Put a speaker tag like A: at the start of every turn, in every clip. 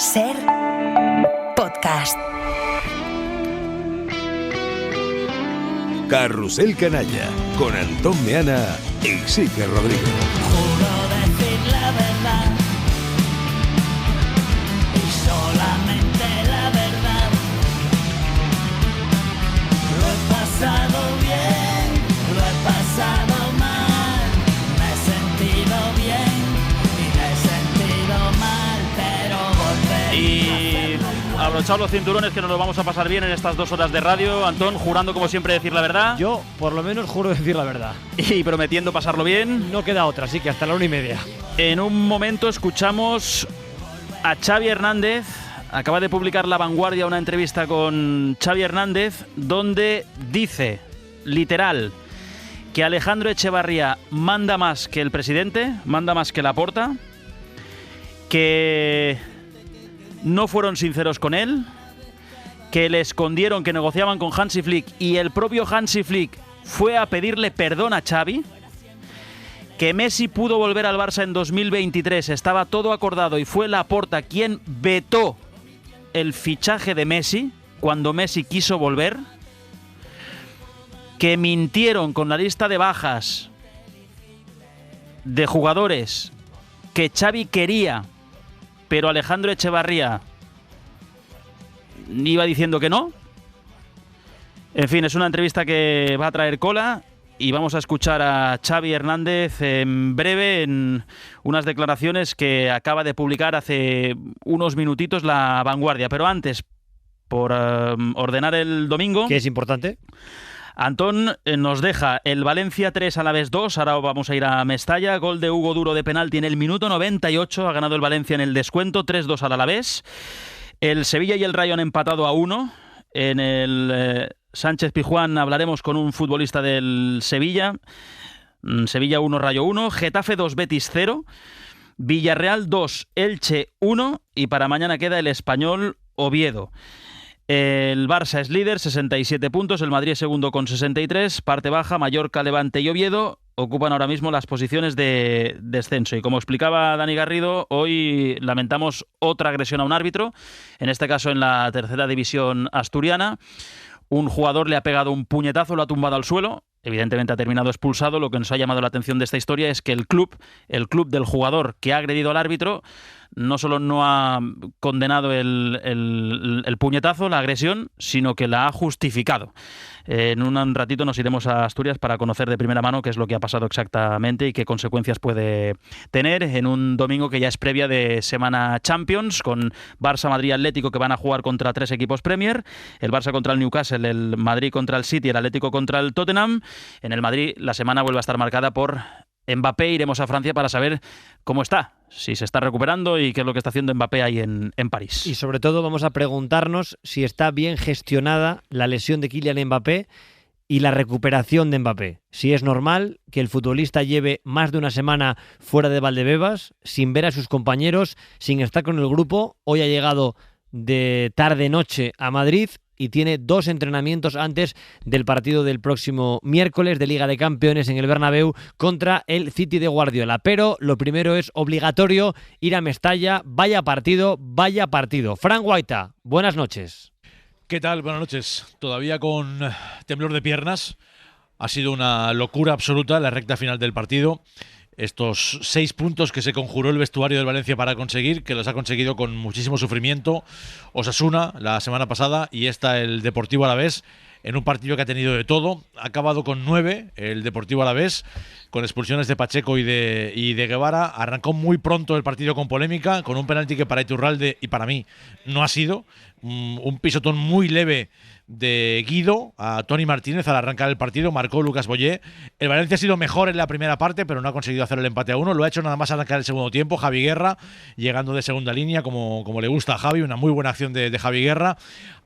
A: Ser podcast.
B: Carrusel Canalla con Antón Meana y Sique Rodríguez.
C: Juro decir la verdad y solamente la verdad. Lo he pasado bien, lo he pasado mal, me he sentido bien y me he sentido mal, pero volveré.
D: Y abrochaos los cinturones que nos lo vamos a pasar bien en estas 2 horas de radio. Antón, jurando como siempre decir la verdad.
E: Yo, por lo menos, juro decir la verdad.
D: Y prometiendo pasarlo bien.
E: No queda otra, así que hasta la 1:30.
D: En un momento escuchamos a Xavi Hernández. Acaba de publicar La Vanguardia una entrevista con Xavi Hernández donde dice, literal, que Alejandro Echevarría manda más que el presidente, manda más que Laporta, que no fueron sinceros con él, que le escondieron que negociaban con Hansi Flick y el propio Hansi Flick fue a pedirle perdón a Xavi, que Messi pudo volver al Barça en 2023, estaba todo acordado y fue Laporta quien vetó el fichaje de Messi cuando Messi quiso volver, que mintieron con la lista de bajas de jugadores que Xavi quería, pero Alejandro Echevarría iba diciendo que no. En fin, es una entrevista que va a traer cola y vamos a escuchar a Xavi Hernández en breve en unas declaraciones que acaba de publicar hace unos minutitos La Vanguardia. Pero antes, por ordenar el domingo,
E: que es importante,
D: Antón nos deja el Valencia 3, Alavés 2. Ahora vamos a ir a Mestalla. Gol de Hugo Duro de penalti en el minuto 98. Ha ganado el Valencia en el descuento, 3-2 al Alavés. El Sevilla y el Rayo han empatado a 1. En el Sánchez Pizjuán hablaremos con un futbolista del Sevilla. Sevilla 1, Rayo 1. Getafe 2, Betis 0. Villarreal 2, Elche 1. Y para mañana queda el Español Oviedo. El Barça es líder, 67 puntos. El Madrid es segundo con 63. Parte baja, Mallorca, Levante y Oviedo ocupan ahora mismo las posiciones de descenso. Y como explicaba Dani Garrido, hoy lamentamos otra agresión a un árbitro, en este caso en la tercera división asturiana. Un jugador le ha pegado un puñetazo, lo ha tumbado al suelo. Evidentemente ha terminado expulsado. Lo que nos ha llamado la atención de esta historia es que el club del jugador que ha agredido al árbitro no solo no ha condenado el puñetazo, la agresión, sino que la ha justificado. En un ratito nos iremos a Asturias para conocer de primera mano qué es lo que ha pasado exactamente y qué consecuencias puede tener en un domingo que ya es previa de semana Champions, con Barça, Madrid y Atlético, que van a jugar contra 3 equipos Premier. El Barça contra el Newcastle, el Madrid contra el City, el Atlético contra el Tottenham. En el Madrid la semana vuelve a estar marcada por Mbappé. Iremos a Francia para saber cómo está, si se está recuperando y qué es lo que está haciendo Mbappé ahí en París.
E: Y sobre todo vamos a preguntarnos si está bien gestionada la lesión de Kylian Mbappé y la recuperación de Mbappé. Si es normal que el futbolista lleve más de una semana fuera de Valdebebas, sin ver a sus compañeros, sin estar con el grupo. Hoy ha llegado de tarde-noche a Madrid y tiene 2 entrenamientos antes del partido del próximo miércoles de Liga de Campeones en el Bernabéu contra el City de Guardiola. Pero lo primero es obligatorio ir a Mestalla. Vaya partido, vaya partido. Fran Guaita, buenas noches.
F: ¿Qué tal? Buenas noches. Todavía con temblor de piernas. Ha sido una locura absoluta la recta final del partido. Estos 6 puntos que se conjuró el vestuario del Valencia para conseguir, que los ha conseguido con muchísimo sufrimiento Osasuna la semana pasada y esta el Deportivo Alavés, en un partido que ha tenido de todo. Ha acabado con 9 el Deportivo Alavés, con expulsiones de Pacheco y de Guevara. Arrancó muy pronto el partido con polémica, con un penalti que para Iturralde y para mí no ha sido. Un pisotón muy leve de Guido a Toni Martínez al arrancar el partido, marcó Lucas Boyé. El Valencia ha sido mejor en la primera parte, pero no ha conseguido hacer el empate a 1. Lo ha hecho nada más arrancar el segundo tiempo. Javi Guerra, llegando de segunda línea, como le gusta a Javi, una muy buena acción de Javi Guerra.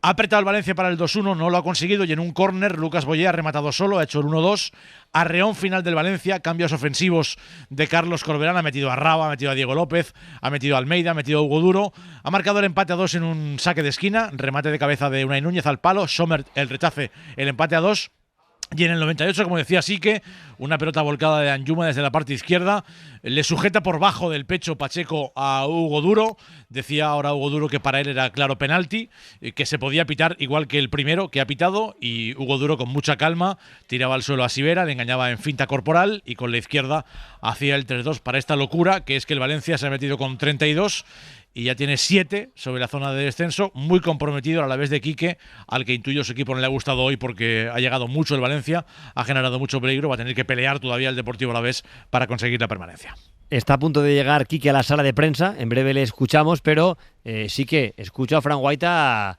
F: Ha apretado el Valencia para el 2-1, no lo ha conseguido, y en un córner Lucas Boyé ha rematado solo, ha hecho el 1-2. Arreón final del Valencia, cambios ofensivos de Carlos Corberán, ha metido a Raba, ha metido a Diego López, ha metido a Almeida, ha metido a Hugo Duro, ha marcado el empate a 2 en un saque de esquina, remate de cabeza de Unai Núñez al palo, Sommer el rechace, el empate a 2. Y en el 98, como decía Sique, una pelota volcada de Anjuma desde la parte izquierda, le sujeta por bajo del pecho Pacheco a Hugo Duro. Decía ahora Hugo Duro que para él era claro penalti, que se podía pitar igual que el primero que ha pitado, y Hugo Duro con mucha calma tiraba al suelo a Sivera, le engañaba en finta corporal y con la izquierda hacía el 3-2 para esta locura, que es que el Valencia se ha metido con 32 y ya tiene 7 sobre la zona de descenso, muy comprometido a la vez de Quique, al que intuyo su equipo no le ha gustado hoy porque ha llegado mucho el Valencia, ha generado mucho peligro, va a tener que pelear todavía el Deportivo Alavés para conseguir la permanencia.
E: Está a punto de llegar Quique a la sala de prensa, en breve le escuchamos, pero sí que escucho a Fran Guaita,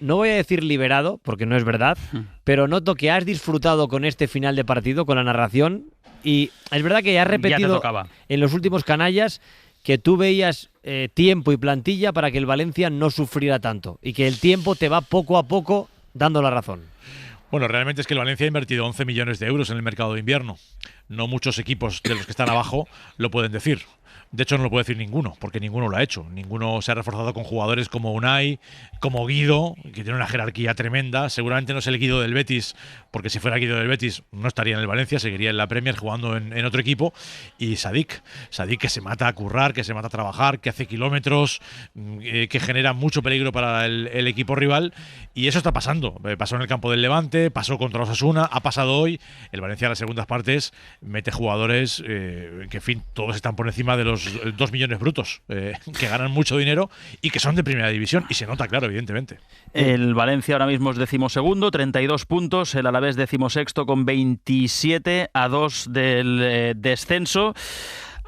E: no voy a decir liberado, porque no es verdad, pero noto que has disfrutado con este final de partido, con la narración, y es verdad que has repetido en los últimos canallas que tú veías tiempo y plantilla para que el Valencia no sufriera tanto y que el tiempo te va poco a poco dando la razón.
F: Bueno, realmente es que el Valencia ha invertido 11 millones de euros en el mercado de invierno. No muchos equipos de los que están abajo lo pueden decir. De hecho, no lo puede decir ninguno, porque ninguno lo ha hecho. Ninguno se ha reforzado con jugadores como Unai, como Guido, que tiene una jerarquía tremenda. Seguramente no es el Guido del Betis, porque si fuera Guido del Betis no estaría en el Valencia, seguiría en la Premier jugando en otro equipo. Y Sadik que se mata a currar, que se mata a trabajar, que hace kilómetros, que genera mucho peligro para el equipo rival. Y eso está pasando. Pasó en el campo del Levante, pasó contra Osasuna, ha pasado hoy. El Valencia en las segundas partes mete jugadores que, en fin, todos están por encima de los 2 millones brutos, que ganan mucho dinero y que son de primera división, y se nota claro, evidentemente.
D: El Valencia ahora mismo es 12º, 32 puntos, el Alavés 16º con 27 a 2 del descenso.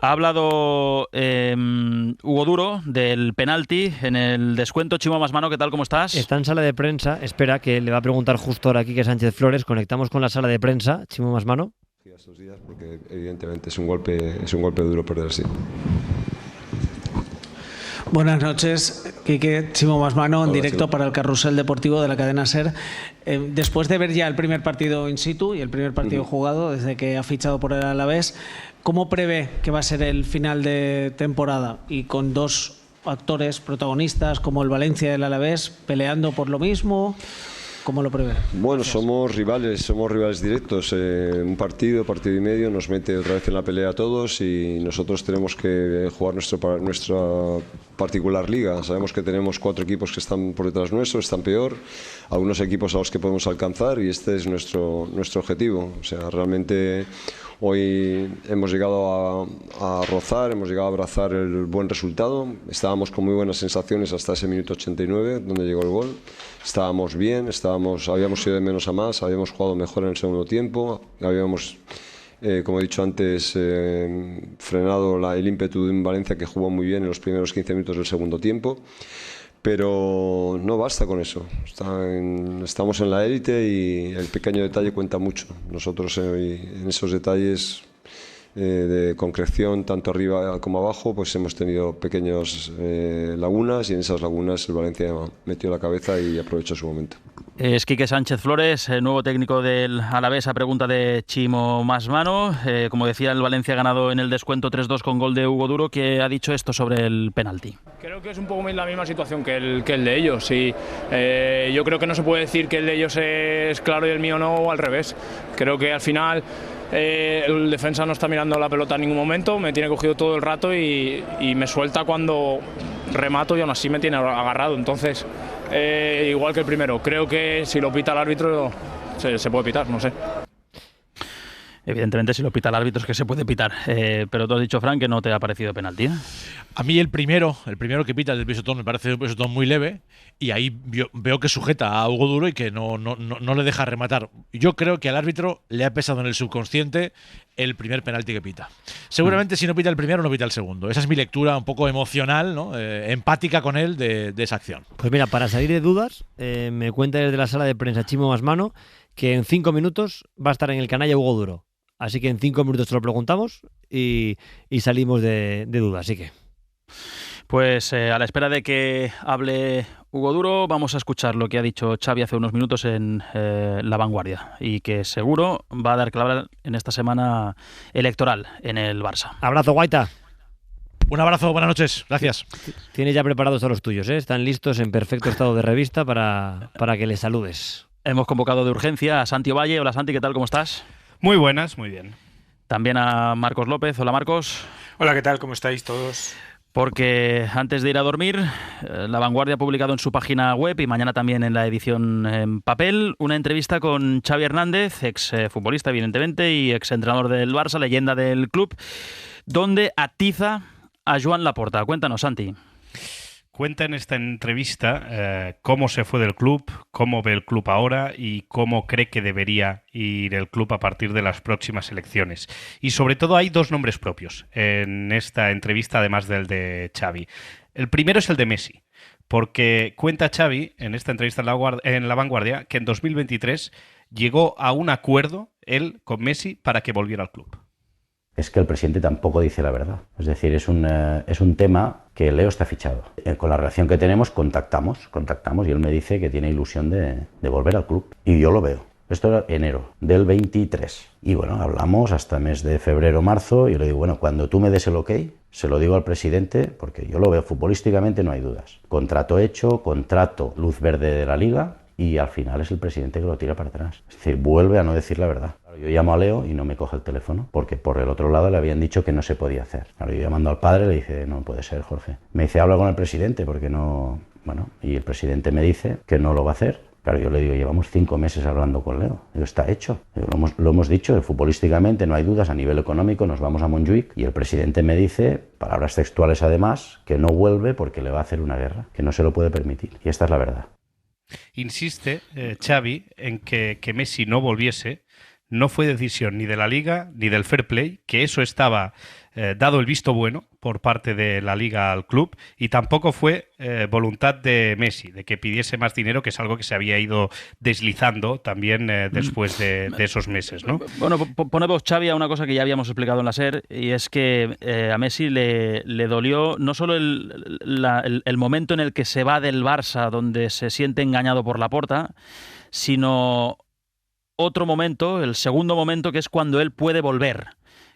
D: Ha hablado Hugo Duro del penalti en el descuento. Chimo Masmano, ¿qué tal? ¿Cómo estás?
E: Está en sala de prensa, espera, que le va a preguntar justo ahora aquí que Sánchez Flores. Conectamos con la sala de prensa. Chimo Masmano.
G: Estos días, porque evidentemente es un golpe duro perder así.
H: Buenas noches, Quique. Chimo Masmano, en directo para el Carrusel Deportivo de la cadena SER. Después de ver ya el primer partido in situ y el primer partido jugado desde que ha fichado por el Alavés, ¿cómo prevé que va a ser el final de temporada? Y con dos actores protagonistas como el Valencia y el Alavés peleando por lo mismo, ¿cómo lo prevé?
G: Bueno, somos rivales directos. Un partido y medio nos mete otra vez en la pelea a todos y nosotros tenemos que jugar nuestra particular liga. Sabemos que tenemos 4 equipos que están por detrás nuestro, están peor, algunos equipos a los que podemos alcanzar, y este es nuestro objetivo. O sea, realmente hoy hemos llegado a rozar, hemos llegado a abrazar el buen resultado. Estábamos con muy buenas sensaciones hasta ese minuto 89, donde llegó el gol. Estábamos bien, habíamos ido de menos a más, habíamos jugado mejor en el segundo tiempo, habíamos, como he dicho antes, frenado el ímpetu de un Valencia que jugó muy bien en los primeros 15 minutos del segundo tiempo. Pero no basta con eso. Estamos en la élite y el pequeño detalle cuenta mucho. Nosotros en esos detalles de concreción, tanto arriba como abajo, pues hemos tenido pequeñas lagunas, y en esas lagunas el Valencia metió la cabeza y aprovechó su momento.
D: Es Quique Sánchez Flores, nuevo técnico del Alavés, a pregunta de Chimo Masmano. Como decía, el Valencia ha ganado en el descuento 3-2 con gol de Hugo Duro, que ha dicho esto sobre el penalti.
I: Creo que es un poco la misma situación que el de ellos. Y, yo creo que no se puede decir que el de ellos es claro y el mío no, o al revés. Creo que al final el defensa no está mirando la pelota en ningún momento, me tiene cogido todo el rato y me suelta cuando remato y aún así me tiene agarrado. Entonces, igual que el primero, creo que si lo pita el árbitro se puede pitar, no sé.
D: Evidentemente, si lo pita el árbitro es que se puede pitar. Pero tú has dicho, Fran, que no te ha parecido penalti, ¿eh?
F: A mí el primero que pita, el del pisotón, me parece un pisotón muy leve, y ahí veo que sujeta a Hugo Duro y que no le deja rematar. Yo creo que al árbitro le ha pesado en el subconsciente el primer penalti que pita. Seguramente si no pita el primero, no pita el segundo. Esa es mi lectura un poco emocional, ¿no? Empática con él de esa acción.
E: Pues mira, para salir de dudas, me cuenta desde la sala de prensa Chimo Masmano que en 5 minutos va a estar en el canalla Hugo Duro. Así que en 5 minutos te lo preguntamos y salimos de dudas. Así que
D: pues a la espera de que hable Hugo Duro, vamos a escuchar lo que ha dicho Xavi hace unos minutos en La Vanguardia, y que seguro va a dar clave en esta semana electoral en el Barça.
E: Abrazo, Guaita.
F: Un abrazo, buenas noches, gracias.
E: Tienes ya preparados a los tuyos, ¿eh? Están listos en perfecto estado de revista para que les saludes.
D: Hemos convocado de urgencia a Santi Ovalle. Hola Santi, ¿qué tal? ¿Cómo estás?
J: Muy buenas, muy bien.
D: También a Marcos López. Hola Marcos.
K: Hola, ¿qué tal? ¿Cómo estáis todos?
D: Porque antes de ir a dormir, La Vanguardia ha publicado en su página web y mañana también en la edición en papel una entrevista con Xavi Hernández, ex futbolista evidentemente y ex entrenador del Barça, leyenda del club, donde atiza a Joan Laporta. Cuéntanos, Santi.
J: Cuenta en esta entrevista cómo se fue del club, cómo ve el club ahora y cómo cree que debería ir el club a partir de las próximas elecciones. Y sobre todo hay dos nombres propios en esta entrevista, además del de Xavi. El primero es el de Messi, porque cuenta Xavi en esta entrevista en La Vanguardia que en 2023 llegó a un acuerdo él con Messi para que volviera al club.
L: Es que el presidente tampoco dice la verdad. Es decir, es un tema que Leo está fichado. Con la relación que tenemos contactamos y él me dice que tiene ilusión de volver al club. Y yo lo veo. Esto era enero del 23. Y bueno, hablamos hasta el mes de febrero, marzo, y le digo, bueno, cuando tú me des el ok, se lo digo al presidente, porque yo lo veo futbolísticamente, no hay dudas. Contrato hecho, contrato luz verde de la Liga, y al final es el presidente que lo tira para atrás. Es decir, vuelve a no decir la verdad. Yo llamo a Leo y no me coge el teléfono, porque por el otro lado le habían dicho que no se podía hacer. Claro, yo llamando al padre le dije, no puede ser, Jorge. Me dice, habla con el presidente, porque no... Bueno, y el presidente me dice que no lo va a hacer. Claro, yo le digo, llevamos 5 meses hablando con Leo. Digo, está hecho. Digo, lo hemos dicho, futbolísticamente no hay dudas, a nivel económico nos vamos a Montjuic. Y el presidente me dice, palabras textuales además, que no vuelve porque le va a hacer una guerra, que no se lo puede permitir. Y esta es la verdad.
J: Insiste Xavi en que Messi no volviese. No fue decisión ni de la Liga ni del Fair Play, que eso estaba dado el visto bueno por parte de la Liga al club, y tampoco fue voluntad de Messi, de que pidiese más dinero, que es algo que se había ido deslizando también después de esos meses, ¿no?
D: Bueno, pone voz Xavi a una cosa que ya habíamos explicado en la SER, y es que a Messi le dolió no solo el momento en el que se va del Barça, donde se siente engañado por Laporta, sino otro momento, el segundo momento, que es cuando él puede volver,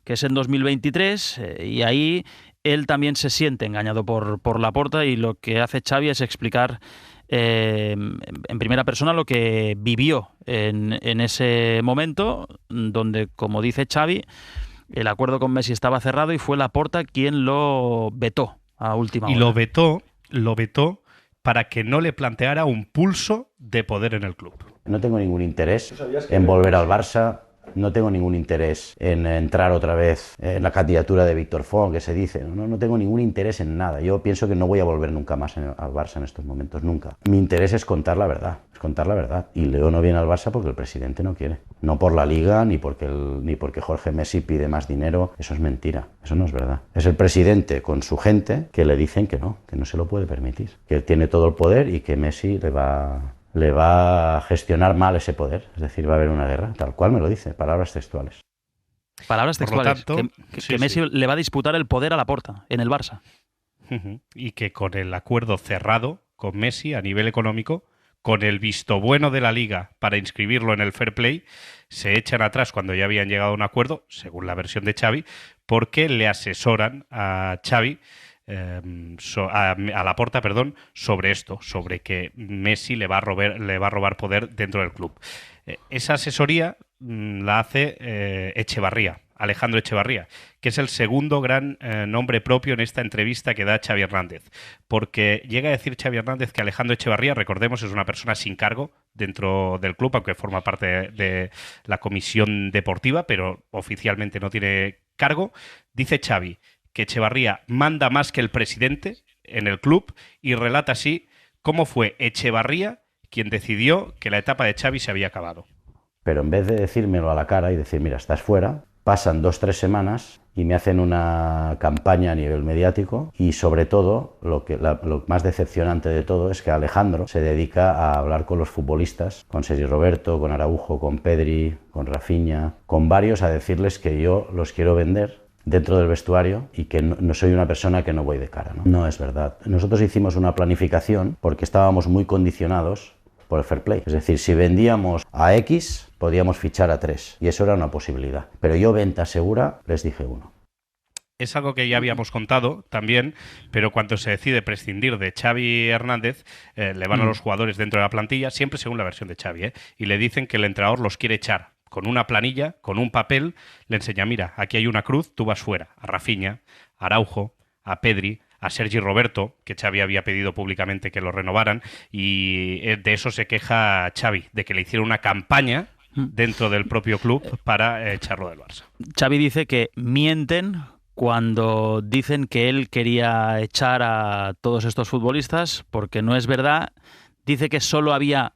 D: que es en 2023, y ahí él también se siente engañado por Laporta, y lo que hace Xavi es explicar en primera persona lo que vivió en ese momento, donde, como dice Xavi, el acuerdo con Messi estaba cerrado y fue Laporta quien lo vetó a última hora.
J: Y lo vetó para que no le planteara un pulso de poder en el club.
L: No tengo ningún interés en volver al Barça, no tengo ningún interés en entrar otra vez en la candidatura de Víctor Font, que se dice. No tengo ningún interés en nada. Yo pienso que no voy a volver nunca más al Barça en estos momentos, nunca. Mi interés es contar la verdad, Y Leo no viene al Barça porque el presidente no quiere. No por la Liga, ni porque Jorge Messi pide más dinero. Eso es mentira, eso no es verdad. Es el presidente con su gente que le dicen que no se lo puede permitir. Que él tiene todo el poder y que Messi le va a gestionar mal ese poder. Es decir, va a haber una guerra, tal cual me lo dice, palabras textuales.
D: Palabras textuales,
J: tanto,
D: que Messi le va a disputar el poder a Laporta en el Barça.
J: Y que con el acuerdo cerrado con Messi a nivel económico, con el visto bueno de la Liga para inscribirlo en el Fair Play, se echan atrás cuando ya habían llegado a un acuerdo, según la versión de Xavi, porque le asesoran a Xavi, a Laporta, sobre esto, sobre que Messi le va a robar poder dentro del club. Esa asesoría la hace Alejandro Echevarría, que es el segundo gran nombre propio en esta entrevista que da Xavi Hernández, porque llega a decir Xavi Hernández que Alejandro Echevarría, recordemos, es una persona sin cargo dentro del club, aunque forma parte de la comisión deportiva, pero oficialmente no tiene cargo. Dice Xavi que Echevarría manda más que el presidente en el club, y relata así cómo fue Echevarría quien decidió que la etapa de Xavi se había acabado.
L: Pero en vez de decírmelo a la cara y decir, mira, estás fuera, pasan 2-3 semanas y me hacen una campaña a nivel mediático, y sobre todo, lo más decepcionante de todo es que Alejandro se dedica a hablar con los futbolistas, con Sergi Roberto, con Araujo, con Pedri, con Rafinha, con varios, a decirles que yo los quiero vender dentro del vestuario y que no soy una persona que no voy de cara, ¿no? No es verdad. Nosotros hicimos una planificación porque estábamos muy condicionados por el Fair Play. Es decir, si vendíamos a X, podíamos fichar a 3, y eso era una posibilidad. Pero yo, venta segura, les dije 1.
J: es algo que ya habíamos contado también, pero cuando se decide prescindir de Xavi Hernández, le van a los jugadores dentro de la plantilla, siempre según la versión de Xavi, y le dicen que el entrenador los quiere echar. Con una planilla, con un papel, le enseña, mira, aquí hay una cruz, tú vas fuera. A Rafinha, a Araujo, a Pedri, a Sergi Roberto, que Xavi había pedido públicamente que lo renovaran, y de eso se queja Xavi, de que le hicieron una campaña dentro del propio club para echarlo del Barça.
D: Xavi dice que mienten cuando dicen que él quería echar a todos estos futbolistas, porque no es verdad. Dice que solo había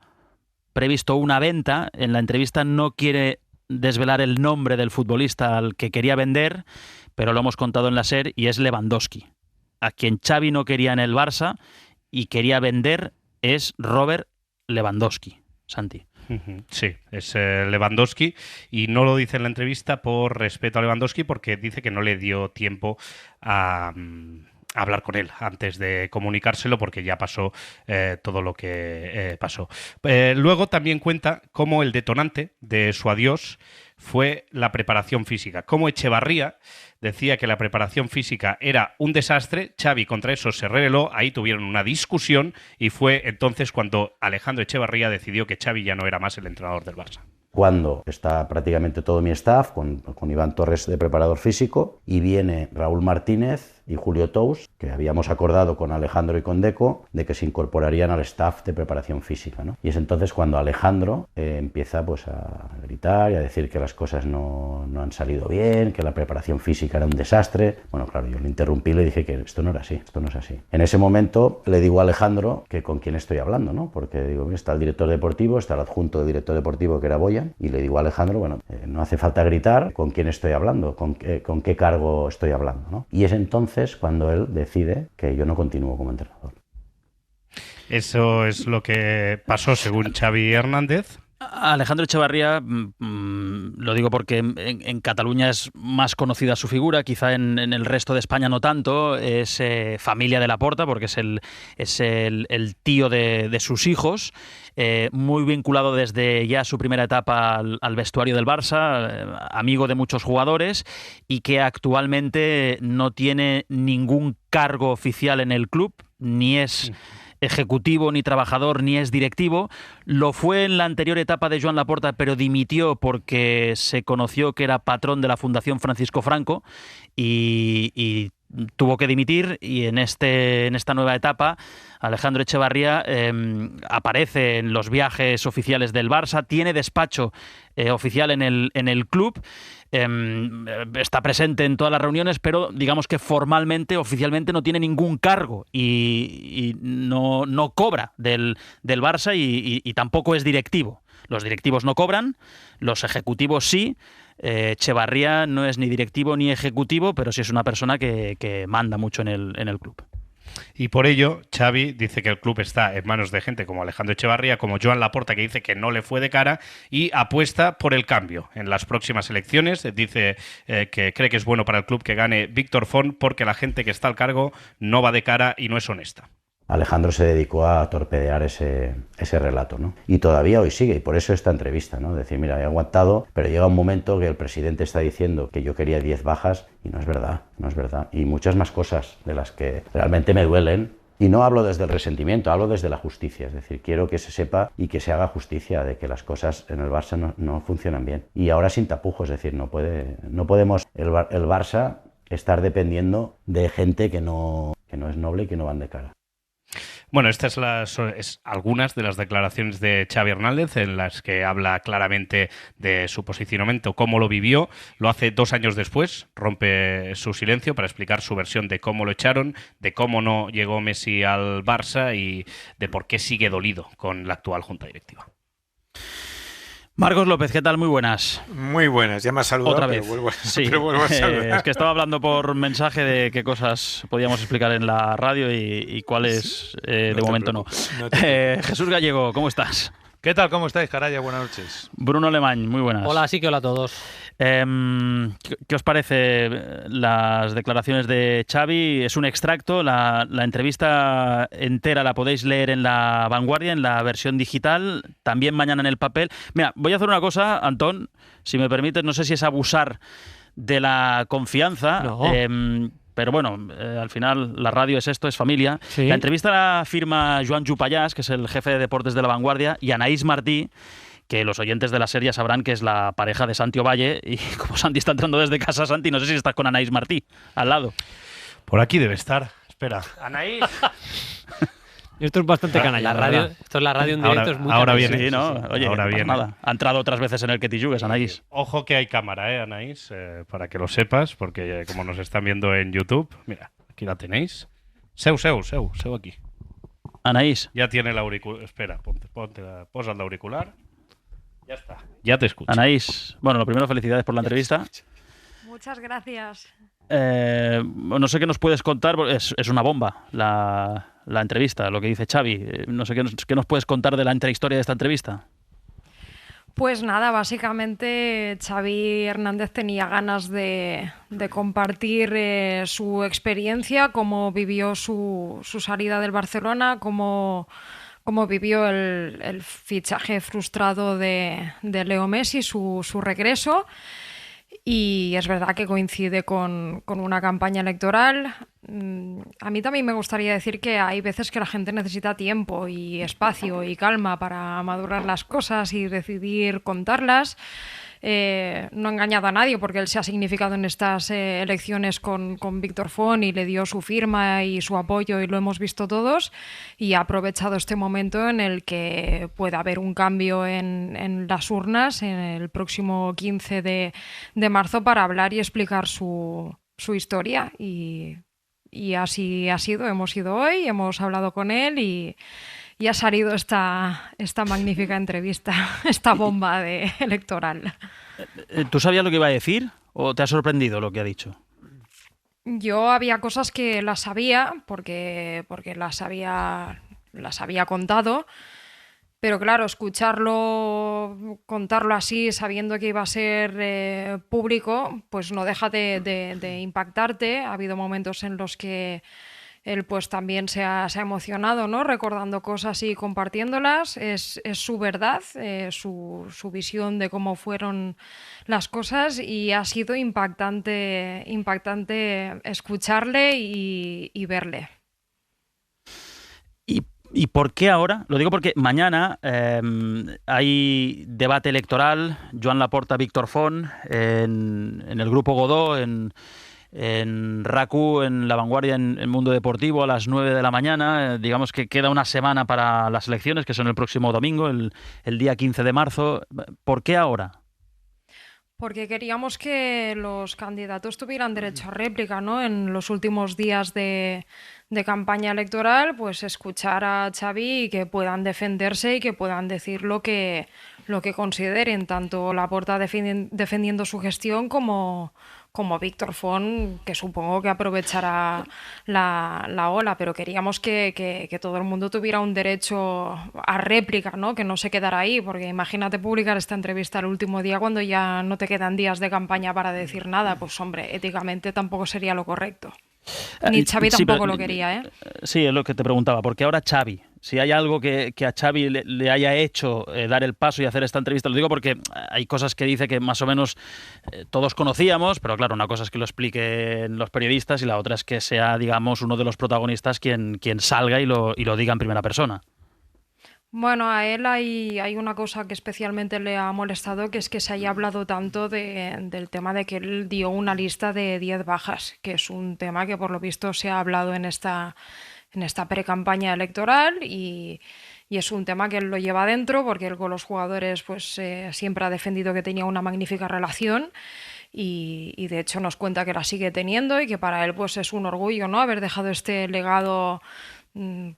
D: previsto una venta. En la entrevista no quiere desvelar el nombre del futbolista al que quería vender, pero lo hemos contado en la SER, y es Lewandowski. A quien Xavi no quería en el Barça y quería vender es Robert Lewandowski. Santi.
J: Sí, es Lewandowski, y no lo dice en la entrevista por respeto a Lewandowski, porque dice que no le dio tiempo a hablar con él antes de comunicárselo, porque ya pasó todo lo que pasó. Luego también cuenta cómo el detonante de su adiós fue la preparación física. Como Echevarría decía que la preparación física era un desastre, Xavi contra eso se rebeló, ahí tuvieron una discusión, y fue entonces cuando Alejandro Echevarría decidió que Xavi ya no era más el entrenador del Barça.
L: Cuando está prácticamente todo mi staff, con Iván Torres de preparador físico, y viene Raúl Martínez y Julio Tous, que habíamos acordado con Alejandro y con Deco de que se incorporarían al staff de preparación física, ¿no? Y es entonces cuando Alejandro empieza pues a gritar y a decir que las cosas no han salido bien, que la preparación física era un desastre. Bueno, claro, yo le interrumpí y le dije que esto no era así, esto no es así. En ese momento le digo a Alejandro que con quién estoy hablando, ¿no? Porque digo, mira, está el director deportivo, está el adjunto del director deportivo, que era Boyan, y le digo a Alejandro, bueno, no hace falta gritar, ¿con quién estoy hablando? ¿Con qué cargo estoy hablando, ¿no? Y es entonces cuando él decide que yo no continúo como entrenador.
J: Eso es lo que pasó según Xavi Hernández.
D: Alejandro Echevarría, lo digo porque en Cataluña es más conocida su figura, quizá en el resto de España no tanto. Es familia de Laporta, porque es el tío de sus hijos, muy vinculado desde ya su primera etapa al vestuario del Barça, amigo de muchos jugadores, y que actualmente no tiene ningún cargo oficial en el club, ni es ejecutivo, ni trabajador, ni es directivo. Lo fue en la anterior etapa de Joan Laporta, pero dimitió porque se conoció que era patrón de la Fundación Francisco Franco, y tuvo que dimitir, y en esta nueva etapa Alejandro Echevarría aparece en los viajes oficiales del Barça, tiene despacho oficial en el club, está presente en todas las reuniones, pero digamos que formalmente, oficialmente, no tiene ningún cargo y no cobra del Barça, y tampoco es directivo. Los directivos no cobran, los ejecutivos sí. Echevarría no es ni directivo ni ejecutivo, pero sí es una persona que manda mucho en el club.
J: Y por ello, Xavi dice que el club está en manos de gente como Alejandro Echevarría, como Joan Laporta, que dice que no le fue de cara, y apuesta por el cambio en las próximas elecciones. Dice que cree que es bueno para el club que gane Víctor Font, porque la gente que está al cargo no va de cara y no es honesta.
L: Alejandro se dedicó a torpedear ese relato, ¿no? Y todavía hoy sigue, y por eso esta entrevista, ¿no? Decir, mira, he aguantado, pero llega un momento que el presidente está diciendo que yo quería 10 bajas, y no es verdad, no es verdad. Y muchas más cosas de las que realmente me duelen. Y no hablo desde el resentimiento, hablo desde la justicia. Es decir, quiero que se sepa y que se haga justicia de que las cosas en el Barça no funcionan bien. Y ahora sin tapujos, es decir, no podemos el Barça estar dependiendo de gente que no es noble y que no van de cara.
J: Bueno, estas es algunas de las declaraciones de Xavi Hernández, en las que habla claramente de su posicionamiento, cómo lo vivió. Lo hace 2 años después, rompe su silencio para explicar su versión de cómo lo echaron, de cómo no llegó Messi al Barça y de por qué sigue dolido con la actual junta directiva.
D: Marcos López, ¿qué tal? Muy buenas.
K: Muy buenas, ya me has saludado.
D: Otra vez.
K: Pero vuelvo a saludar.
D: Es que estaba hablando por mensaje de qué cosas podíamos explicar en la radio y cuáles de momento no. Jesús Gallego, ¿cómo estás?
M: ¿Qué tal? ¿Cómo estáis, Caraya? Buenas noches.
D: Bruno Alemán, muy buenas.
N: Hola, sí que hola a todos.
D: ¿Qué os parece las declaraciones de Xavi? Es un extracto, la entrevista entera la podéis leer en La Vanguardia, en la versión digital, también mañana en el papel. Mira, voy a hacer una cosa, Antón, si me permites, no sé si es abusar de la confianza.
E: No.
D: Pero bueno, al final la radio es esto, es familia.
E: Sí.
D: La entrevista la firma Joan Jupallás, que es el jefe de deportes de La Vanguardia, y Anaïs Martí, que los oyentes de la serie sabrán que es la pareja de Santi Ovalle. Y como Santi está entrando desde casa, Santi, no sé si estás con Anaïs Martí al lado.
J: Por aquí debe estar. Espera.
N: Anaïs.
E: Esto es bastante canalla.
N: La radio,
E: ¿verdad?
N: esto es la radio en directo, es muy
J: ahora
N: canalla.
J: viene.
D: Sí, ¿no?
J: Sí, sí.
D: Oye,
J: Ahora
D: no pasa
J: viene.
D: nada. Ha entrado otras veces en el que te jugues, Anaïs.
J: Ojo que hay cámara, Anaïs, para que lo sepas, porque como nos están viendo en YouTube, mira, aquí la tenéis. Seu aquí.
D: Anaïs.
J: Ya tiene el auricular. Espera, posa el auricular. Ya está. Ya te escucho.
D: Anaïs, bueno, lo primero, felicidades por la entrevista.
O: Muchas gracias.
D: No sé qué nos puedes contar, es una bomba la entrevista, lo que dice Xavi. No sé qué nos puedes contar de la intrahistoria de esta entrevista.
O: Pues nada, básicamente Xavi Hernández tenía ganas de compartir su experiencia, cómo vivió su salida del Barcelona, cómo vivió el fichaje frustrado de Leo Messi, su regreso. Y es verdad que coincide con una campaña electoral. A mí también me gustaría decir que hay veces que la gente necesita tiempo y espacio y calma para madurar las cosas y decidir contarlas. No ha engañado a nadie porque él se ha significado en estas elecciones con Víctor Font y le dio su firma y su apoyo y lo hemos visto todos, y ha aprovechado este momento en el que puede haber un cambio en las urnas en el próximo 15 de marzo para hablar y explicar su historia, y así ha sido. Hemos ido hoy, hemos hablado con él y ha salido esta magnífica entrevista, esta bomba electoral.
D: ¿Tú sabías lo que iba a decir o te ha sorprendido lo que ha dicho?
O: Yo había cosas que las sabía porque las había contado, pero claro, contarlo así, sabiendo que iba a ser público, pues no deja de impactarte. Ha habido momentos en los que él pues también se ha emocionado, ¿no? Recordando cosas y compartiéndolas. Es su verdad, su visión de cómo fueron las cosas, y ha sido impactante escucharle y verle.
D: ¿Y por qué ahora? Lo digo porque mañana hay debate electoral, Joan Laporta, Víctor Font, en el Grupo Godó, en RAC1, en La Vanguardia, en Mundo Deportivo, a las 9 de la mañana. Digamos que queda una semana para las elecciones, que son el próximo domingo, el día 15 de marzo. ¿Por qué ahora?
O: Porque queríamos que los candidatos tuvieran derecho a réplica, ¿no? En los últimos días de campaña electoral, pues escuchar a Xavi y que puedan defenderse y que puedan decir lo que consideren, tanto Laporta defendiendo su gestión como Víctor Font, que supongo que aprovechará la ola, pero queríamos que todo el mundo tuviera un derecho a réplica, ¿no? Que no se quedara ahí, porque imagínate publicar esta entrevista el último día cuando ya no te quedan días de campaña para decir nada. Pues hombre, éticamente tampoco sería lo correcto. Ni Xavi tampoco lo quería, ¿eh?
D: Sí, es lo que te preguntaba, porque ahora Xavi, si hay algo que a Xavi le haya hecho dar el paso y hacer esta entrevista, lo digo porque hay cosas que dice que más o menos todos conocíamos, pero claro, una cosa es que lo expliquen los periodistas y la otra es que sea, digamos, uno de los protagonistas quien salga y lo diga en primera persona.
O: Bueno, a él hay una cosa que especialmente le ha molestado, que es que se haya hablado tanto del tema de que él dio una lista de 10 bajas, que es un tema que por lo visto se ha hablado en esta pre-campaña electoral, y es un tema que él lo lleva adentro porque él con los jugadores pues siempre ha defendido que tenía una magnífica relación. Y de hecho nos cuenta que la sigue teniendo y que para él pues es un orgullo, ¿no? Haber dejado este legado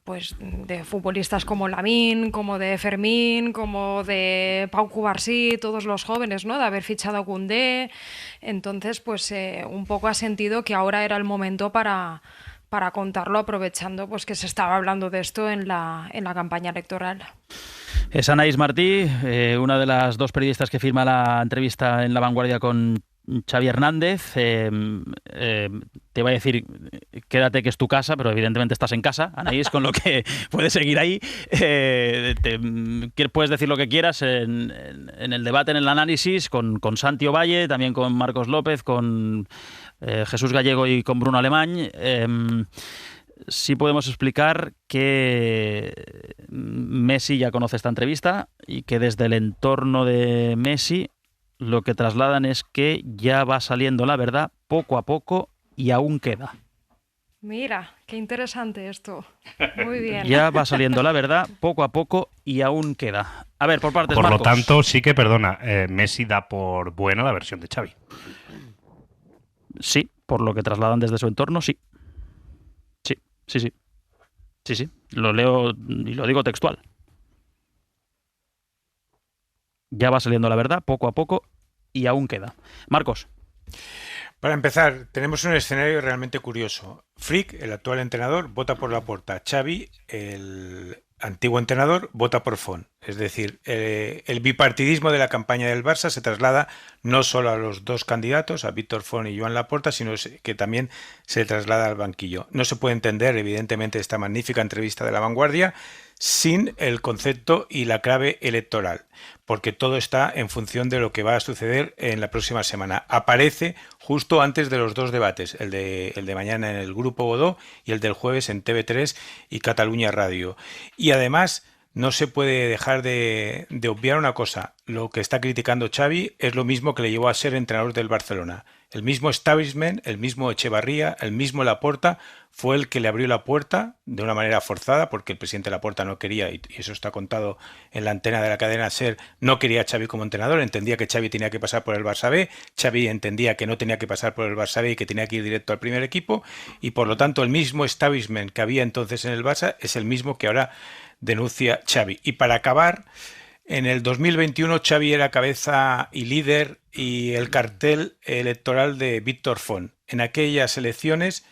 O: pues de futbolistas como Lamine, como de Fermín, como de Pau Cubarsí, todos los jóvenes, ¿no? De haber fichado a Koundé. Entonces pues un poco ha sentido que ahora era el momento para contarlo, aprovechando pues que se estaba hablando de esto en la campaña electoral.
D: Es Anaïs Martí, una de las dos periodistas que firma la entrevista en La Vanguardia con Xavi Hernández te va a decir quédate que es tu casa, pero evidentemente estás en casa, Anaís, con lo que puedes seguir ahí. Puedes decir lo que quieras en el debate, en el análisis, con Santi Ovalle, también con Marcos López, con Jesús Gallego y con Bruno Alemany. Sí podemos explicar que Messi ya conoce esta entrevista y que desde el entorno de Messi lo que trasladan es que ya va saliendo la verdad poco a poco y aún queda.
O: Mira, qué interesante esto. Muy bien.
D: Ya va saliendo la verdad poco a poco y aún queda. A ver, por partes,
J: Por
D: Marcos.
J: lo tanto, sí que, perdona, Messi da por buena la versión de Xavi.
D: Sí, por lo que trasladan desde su entorno, sí. Sí. Lo leo y lo digo textual. Ya va saliendo la verdad poco a poco y aún queda. Marcos.
K: Para empezar, tenemos un escenario realmente curioso. Flick, el actual entrenador, vota por Laporta. Xavi, el antiguo entrenador, vota por Font. Es decir, el bipartidismo de la campaña del Barça se traslada no solo a los dos candidatos, a Víctor Font y Joan Laporta, sino que también se traslada al banquillo. No se puede entender, evidentemente, esta magnífica entrevista de La Vanguardia sin el concepto y la clave electoral, porque todo está en función de lo que va a suceder en la próxima semana. Aparece justo antes de los dos debates, el de mañana en el Grupo Godó y el del jueves en TV3 y Cataluña Radio. Y además no se puede dejar de obviar una cosa. Lo que está criticando Xavi es lo mismo que le llevó a ser entrenador del Barcelona. El mismo establishment, el mismo Echevarría, el mismo Laporta fue el que le abrió la puerta de una manera forzada, porque el presidente Laporta no quería, y eso está contado en la antena de la cadena SER, no quería a Xavi como entrenador, entendía que Xavi tenía que pasar por el Barça B, Xavi entendía que no tenía que pasar por el Barça B y que tenía que ir directo al primer equipo, y por lo tanto el mismo establishment que había entonces en el Barça es el mismo que ahora denuncia Xavi. Y para acabar, en el 2021 Xavi era cabeza y líder y el cartel electoral de Víctor Font. En aquellas elecciones,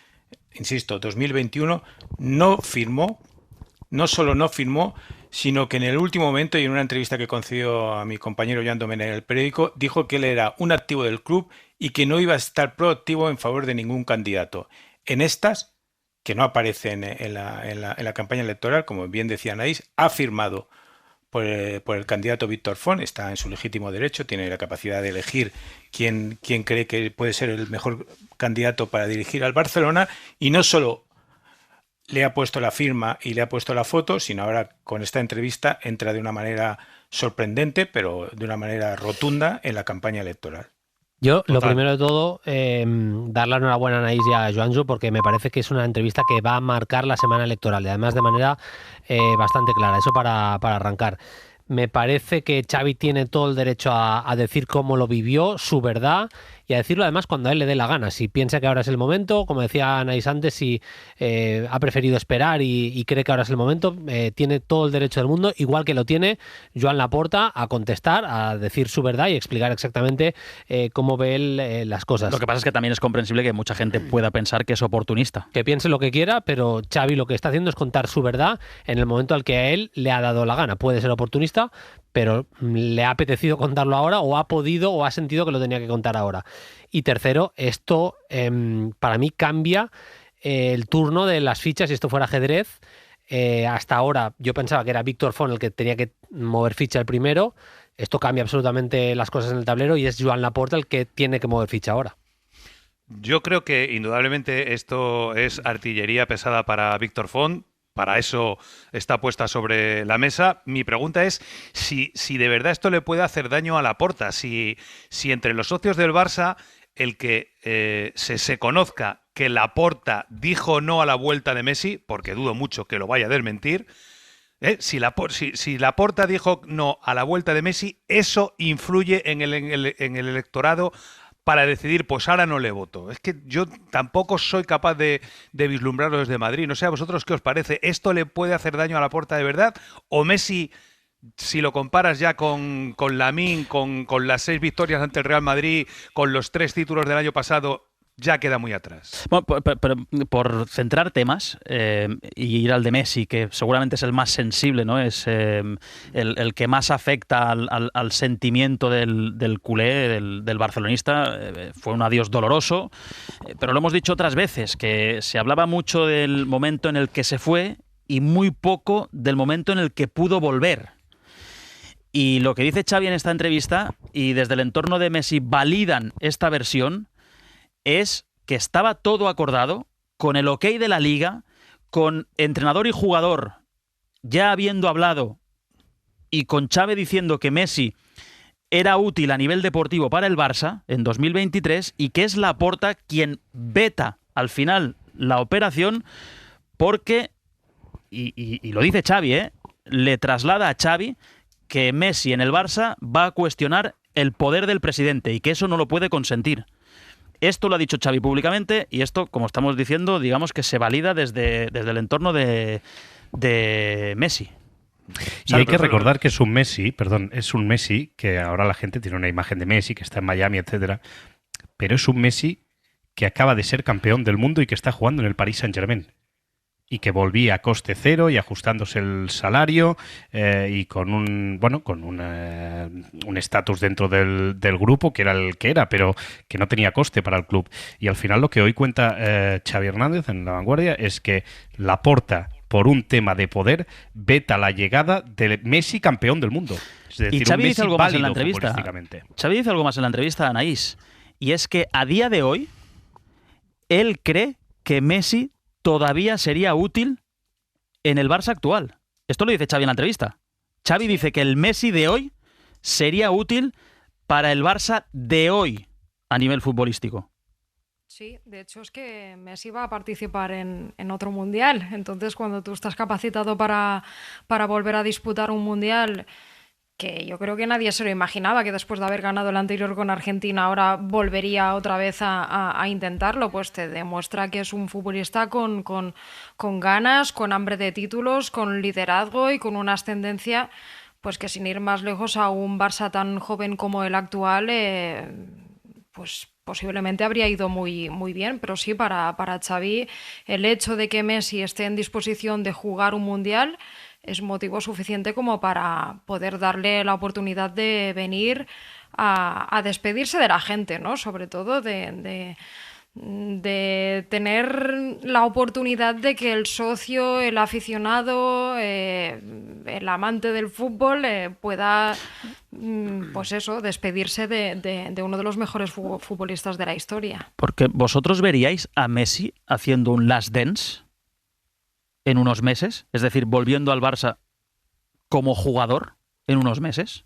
K: insisto, 2021, no solo no firmó, sino que en el último momento y en una entrevista que concedió a mi compañero Joan Domènech en el periódico, dijo que él era un activo del club y que no iba a estar proactivo en favor de ningún candidato. En estas, que no aparecen en la campaña electoral, como bien decía Anaís, ha firmado por el candidato Víctor Font, está en su legítimo derecho, tiene la capacidad de elegir quién cree que puede ser el mejor candidato para dirigir al Barcelona, y no solo le ha puesto la firma y le ha puesto la foto, sino ahora con esta entrevista entra de una manera sorprendente, pero de una manera rotunda en la campaña electoral.
N: Yo, lo primero de todo, dar la enhorabuena a Anaís y a Joanjo, porque me parece que es una entrevista que va a marcar la semana electoral, y además de manera bastante clara. Eso para arrancar. Me parece que Xavi tiene todo el derecho a decir cómo lo vivió, su verdad, y a decirlo además cuando a él le dé la gana. Si piensa que ahora es el momento, como decía Anaís antes, si ha preferido esperar y cree que ahora es el momento, tiene todo el derecho del mundo, igual que lo tiene Joan Laporta, a contestar, a decir su verdad y explicar exactamente cómo ve él las cosas.
D: Lo que pasa es que también es comprensible que mucha gente pueda pensar que es oportunista.
N: Que piense lo que quiera, pero Xavi lo que está haciendo es contar su verdad en el momento al que a él le ha dado la gana. Puede ser oportunista, pero le ha apetecido contarlo ahora, o ha podido, o ha sentido que lo tenía que contar ahora. Y tercero, esto para mí cambia el turno de las fichas. Si esto fuera ajedrez, hasta ahora yo pensaba que era Víctor Font el que tenía que mover ficha el primero. Esto cambia absolutamente las cosas en el tablero y es Joan Laporta el que tiene que mover ficha ahora.
M: Yo creo que indudablemente esto es artillería pesada para Víctor Font. Para eso está puesta sobre la mesa. Mi pregunta es si de verdad esto le puede hacer daño a Laporta. Si entre los socios del Barça el que se conozca que Laporta dijo no a la vuelta de Messi, porque dudo mucho que lo vaya a desmentir, si Laporta dijo no a la vuelta de Messi, eso influye en el electorado para decidir, pues ahora no le voto. Es que yo tampoco soy capaz de vislumbrarlo desde Madrid. No sé a vosotros qué os parece. ¿Esto le puede hacer daño a Laporta de verdad? ¿O Messi, si lo comparas ya con Lamine, con las 6 victorias ante el Real Madrid, con los 3 títulos del año pasado, ya queda muy atrás.
D: Bueno, pero por centrar temas y ir al de Messi, que seguramente es el más sensible, ¿no? Es el que más afecta al sentimiento del culé, del barcelonista. Fue un adiós doloroso, pero lo hemos dicho otras veces, que se hablaba mucho del momento en el que se fue y muy poco del momento en el que pudo volver. Y lo que dice Xavi en esta entrevista, y desde el entorno de Messi validan esta versión, es que estaba todo acordado, con el ok de la Liga, con entrenador y jugador ya habiendo hablado y con Xavi diciendo que Messi era útil a nivel deportivo para el Barça en 2023 y que es Laporta quien veta al final la operación porque, y lo dice Xavi, le traslada a Xavi que Messi en el Barça va a cuestionar el poder del presidente y que eso no lo puede consentir. Esto lo ha dicho Xavi públicamente y esto, como estamos diciendo, digamos que se valida desde el entorno de Messi.
J: Y hay que recordar que es un Messi que ahora la gente tiene una imagen de Messi, que está en Miami, etcétera, pero es un Messi que acaba de ser campeón del mundo y que está jugando en el Paris Saint-Germain. Y que volvía a coste cero y ajustándose el salario y con un estatus dentro del grupo que era el que era, pero que no tenía coste para el club. Y al final lo que hoy cuenta Xavi Hernández en La Vanguardia es que Laporta, por un tema de poder, veta la llegada de Messi campeón del mundo. Es decir,
D: y Xavi
J: un
D: dice
J: Messi
D: algo más en la
J: válido
D: entrevista.
J: futbolísticamente.
D: Xavi dice algo más en la entrevista, Anaís, y es que a día de hoy él cree que Messi todavía sería útil en el Barça actual. Esto lo dice Xavi en la entrevista. Xavi dice que el Messi de hoy sería útil para el Barça de hoy a nivel futbolístico.
O: Sí, de hecho es que Messi va a participar en otro mundial. Entonces, cuando tú estás capacitado para volver a disputar un mundial, que yo creo que nadie se lo imaginaba, que después de haber ganado el anterior con Argentina ahora volvería otra vez a intentarlo, pues te demuestra que es un futbolista con ganas, con hambre de títulos, con liderazgo y con una ascendencia, pues que sin ir más lejos a un Barça tan joven como el actual, pues posiblemente habría ido muy, muy bien. Pero sí, para Xavi, el hecho de que Messi esté en disposición de jugar un mundial es motivo suficiente como para poder darle la oportunidad de venir a despedirse de la gente, ¿no? Sobre todo de tener la oportunidad de que el socio, el aficionado, el amante del fútbol pueda, pues eso, despedirse de uno de los mejores futbolistas de la historia.
D: Porque vosotros veríais a Messi haciendo un last dance en unos meses, es decir, volviendo al Barça como jugador en unos meses.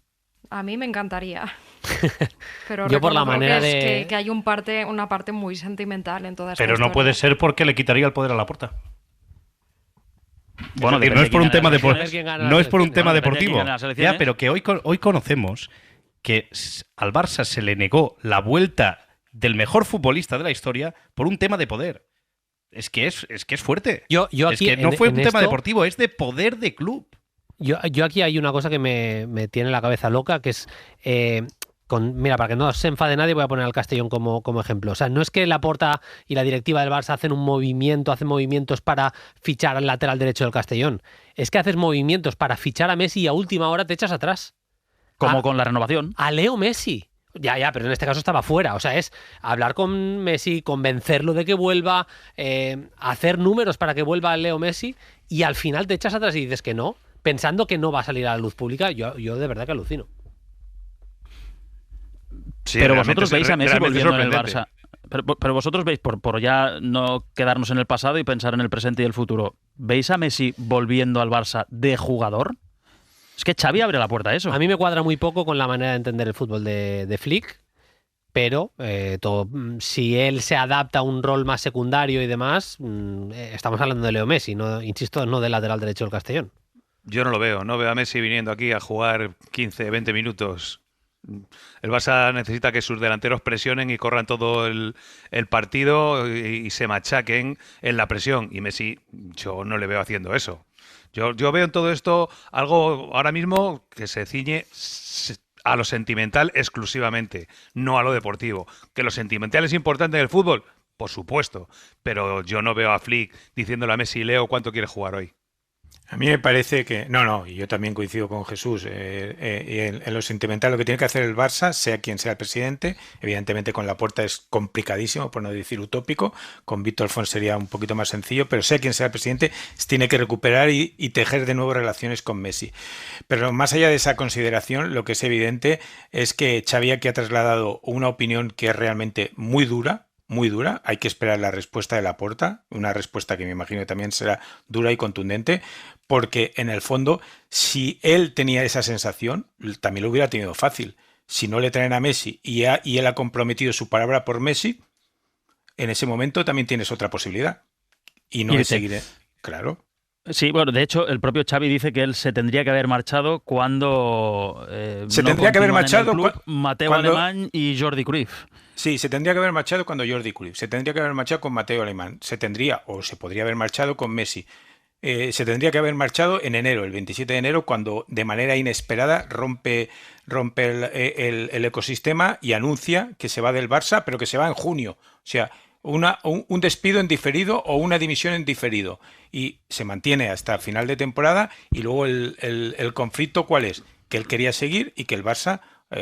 O: A mí me encantaría. Pero
N: yo por la manera
O: que hay una parte muy sentimental en toda esta
J: Pero
O: historia.
J: no puede ser porque le quitaría el poder a Laporta.
D: Bueno,
J: no es por un tema deportivo.
D: Ya,
J: pero que hoy conocemos que al Barça se le negó la vuelta del mejor futbolista de la historia por un tema de poder. Es que es fuerte.
N: Yo
J: es
N: aquí,
J: que no fue un tema
N: esto,
J: deportivo, es de poder de club.
N: Yo aquí hay una cosa que me tiene la cabeza loca, que es... mira, para que no se enfade nadie, voy a poner al Castellón como ejemplo. O sea, no es que Laporta y la directiva del Barça hacen movimientos para fichar al lateral derecho del Castellón. Es que haces movimientos para fichar a Messi y a última hora te echas atrás.
D: Como con la renovación.
N: A Leo Messi. Ya, pero en este caso estaba fuera. O sea, es hablar con Messi, convencerlo de que vuelva, hacer números para que vuelva Leo Messi y al final te echas atrás y dices que no, pensando que no va a salir a la luz pública. Yo de verdad que alucino.
M: Sí,
D: pero vosotros veis a Messi
M: realmente
D: volviendo en el Barça. Pero vosotros veis, por ya no quedarnos en el pasado y pensar en el presente y el futuro, ¿veis a Messi volviendo al Barça de jugador? Es que Xavi abre la puerta a eso.
N: A mí me cuadra muy poco con la manera de entender el fútbol de Flick, pero si él se adapta a un rol más secundario y demás, estamos hablando de Leo Messi, insisto, no del lateral derecho del Castellón.
M: Yo no lo veo, no veo a Messi viniendo aquí a jugar 15, 20 minutos. El Barça necesita que sus delanteros presionen y corran todo el partido y se machaquen en la presión. Y Messi, yo no le veo haciendo eso. Yo veo en todo esto algo ahora mismo que se ciñe a lo sentimental exclusivamente, no a lo deportivo. Que lo sentimental es importante en el fútbol, por supuesto, pero yo no veo a Flick diciéndole a Messi, Leo, ¿cuánto quiere jugar hoy?
K: A mí me parece que... No, y yo también coincido con Jesús. Y en lo sentimental, lo que tiene que hacer el Barça, sea quien sea el presidente, evidentemente con Laporta es complicadísimo, por no decir utópico, con Víctor Font sería un poquito más sencillo, pero sea quien sea el presidente, tiene que recuperar y tejer de nuevo relaciones con Messi. Pero más allá de esa consideración, lo que es evidente es que Xavi aquí ha trasladado una opinión que es realmente muy dura, hay que esperar la respuesta de Laporta, una respuesta que me imagino que también será dura y contundente, porque en el fondo, si él tenía esa sensación, también lo hubiera tenido fácil. Si no le traen a Messi y él ha comprometido su palabra por Messi, en ese momento también tienes otra posibilidad. Y no es seguir... Claro.
D: Sí, bueno, de hecho, el propio Xavi dice que él se tendría que haber marchado cuando
K: tendría que haber marchado
D: Mateo Alemán y Jordi Cruyff.
K: Sí, se tendría que haber marchado cuando Jordi Cruyff, se tendría que haber marchado con Mateo Alemán, se podría haber marchado con Messi. Se tendría que haber marchado en enero, el 27 de enero, cuando de manera inesperada rompe el ecosistema y anuncia que se va del Barça, pero que se va en junio. O sea, un despido en diferido o una dimisión en diferido. Y se mantiene hasta final de temporada y luego el conflicto, ¿cuál es? Que él quería seguir y que el Barça...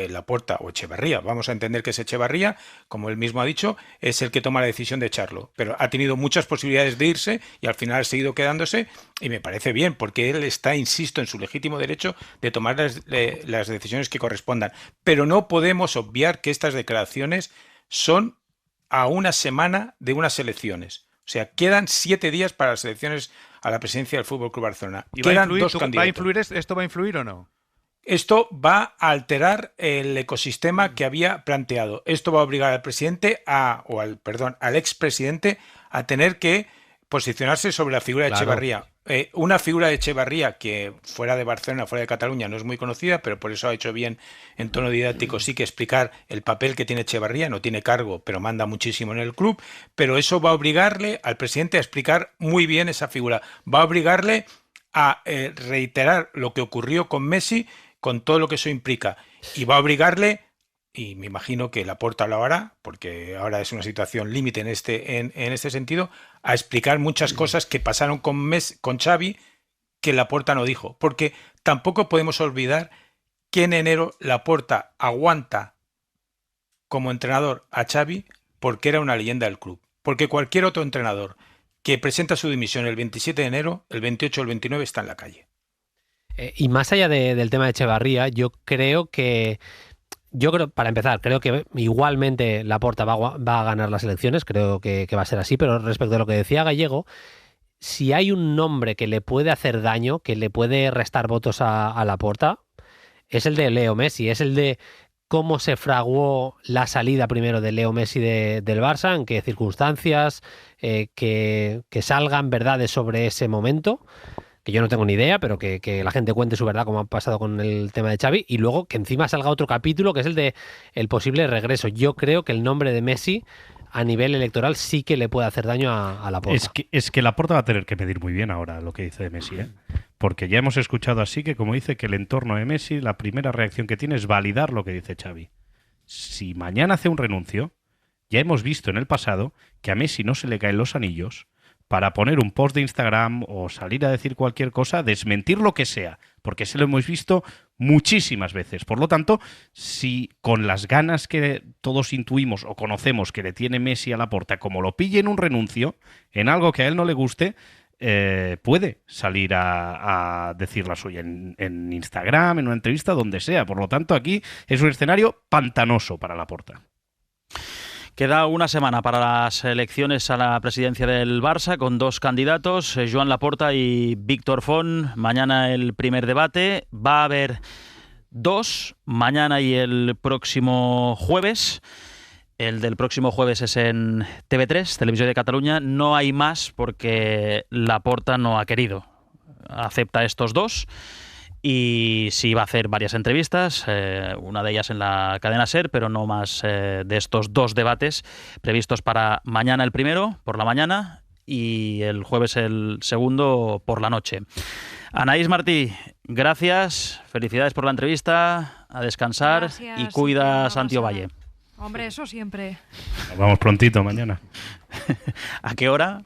K: Laporta o Echevarría, vamos a entender que es Echevarría, como él mismo ha dicho, es el que toma la decisión de echarlo, pero ha tenido muchas posibilidades de irse y al final ha seguido quedándose y me parece bien, porque él está, insisto, en su legítimo derecho de tomar las decisiones que correspondan, pero no podemos obviar que estas declaraciones son a una semana de unas elecciones, o sea, quedan 7 días para las elecciones a la presidencia del Fútbol Club Barcelona.
M: ¿Y
K: quedan
M: esto va a influir o no?
K: Esto va a alterar el ecosistema que había planteado. Esto va a obligar al presidente al expresidente a tener que posicionarse sobre la figura de Echevarría. Una figura de Echevarría que fuera de Barcelona, fuera de Cataluña, no es muy conocida, pero por eso ha hecho bien en tono didáctico sí que explicar el papel que tiene Echevarría. No tiene cargo, pero manda muchísimo en el club. Pero eso va a obligarle al presidente a explicar muy bien esa figura. Va a obligarle a reiterar lo que ocurrió con Messi, con todo lo que eso implica, y va a obligarle, y me imagino que Laporta lo hará, porque ahora es una situación límite en este sentido, a explicar muchas cosas que pasaron con Xavi que Laporta no dijo, porque tampoco podemos olvidar que en enero Laporta aguanta como entrenador a Xavi porque era una leyenda del club, porque cualquier otro entrenador que presenta su dimisión el 27 de enero, el 28 o el 29 está en la calle.
N: Y más allá del tema de Echevarría, para empezar, creo que igualmente Laporta va a ganar las elecciones, creo que va a ser así, pero respecto a lo que decía Gallego, si hay un nombre que le puede hacer daño, que le puede restar votos a Laporta, es el de Leo Messi, es el de cómo se fraguó la salida primero de Leo Messi del Barça, en qué circunstancias, que salgan verdades sobre ese momento, que yo no tengo ni idea, pero que la gente cuente su verdad, como ha pasado con el tema de Xavi, y luego que encima salga otro capítulo, que es el de el posible regreso. Yo creo que el nombre de Messi a nivel electoral sí que le puede hacer daño a Laporta.
J: Es que Laporta va a tener que medir muy bien ahora lo que dice de Messi, ¿eh? Porque ya hemos escuchado así que, como dice, que el entorno de Messi, la primera reacción que tiene es validar lo que dice Xavi. Si mañana hace un renuncio, ya hemos visto en el pasado que a Messi no se le caen los anillos para poner un post de Instagram o salir a decir cualquier cosa, desmentir lo que sea, porque se lo hemos visto muchísimas veces. Por lo tanto, si con las ganas que todos intuimos o conocemos que le tiene Messi a Laporta, como lo pille en un renuncio, en algo que a él no le guste, puede salir a decir la suya en Instagram, en una entrevista, donde sea. Por lo tanto, aquí es un escenario pantanoso para Laporta.
D: Queda una semana para las elecciones a la presidencia del Barça con 2 candidatos, Joan Laporta y Víctor Font. Mañana el primer debate. Va a haber 2, mañana y el próximo jueves. El del próximo jueves es en TV3, Televisió de Cataluña. No hay más porque Laporta no ha querido. Acepta estos 2. Y sí va a hacer varias entrevistas, una de ellas en la cadena SER, pero no más de estos 2 debates previstos para mañana el primero, por la mañana, y el jueves el segundo, por la noche. Anaís Martí, gracias, felicidades por la entrevista, a descansar.
O: Gracias,
D: y cuida Santiago Valle.
O: Hombre, eso siempre.
J: Nos vamos prontito mañana.
D: ¿A qué hora?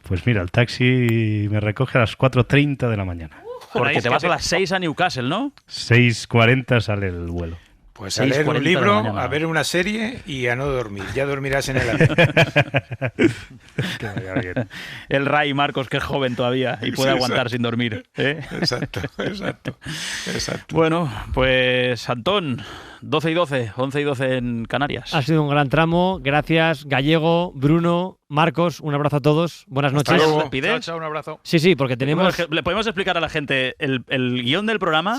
J: Pues mira, el taxi me recoge a las 4:30 de la mañana.
D: Porque te vas a las 6 a Newcastle, ¿no?
J: 6:40 sale el vuelo.
K: Pues a leer un libro, a ver una serie y a no dormir. Ya dormirás en el avión.
D: Que vaya bien. El Ray Marcos, que es joven todavía y puede aguantar sin dormir.
K: Exacto.
D: Bueno, pues Antón, 12 y 12, 11 y 12 en Canarias.
E: Ha sido un gran tramo. Gracias, Gallego, Bruno, Marcos. Un abrazo a todos. Buenas noches.
M: Chao, un abrazo.
E: Sí, porque tenemos...
D: Le podemos explicar a la gente, el guión del programa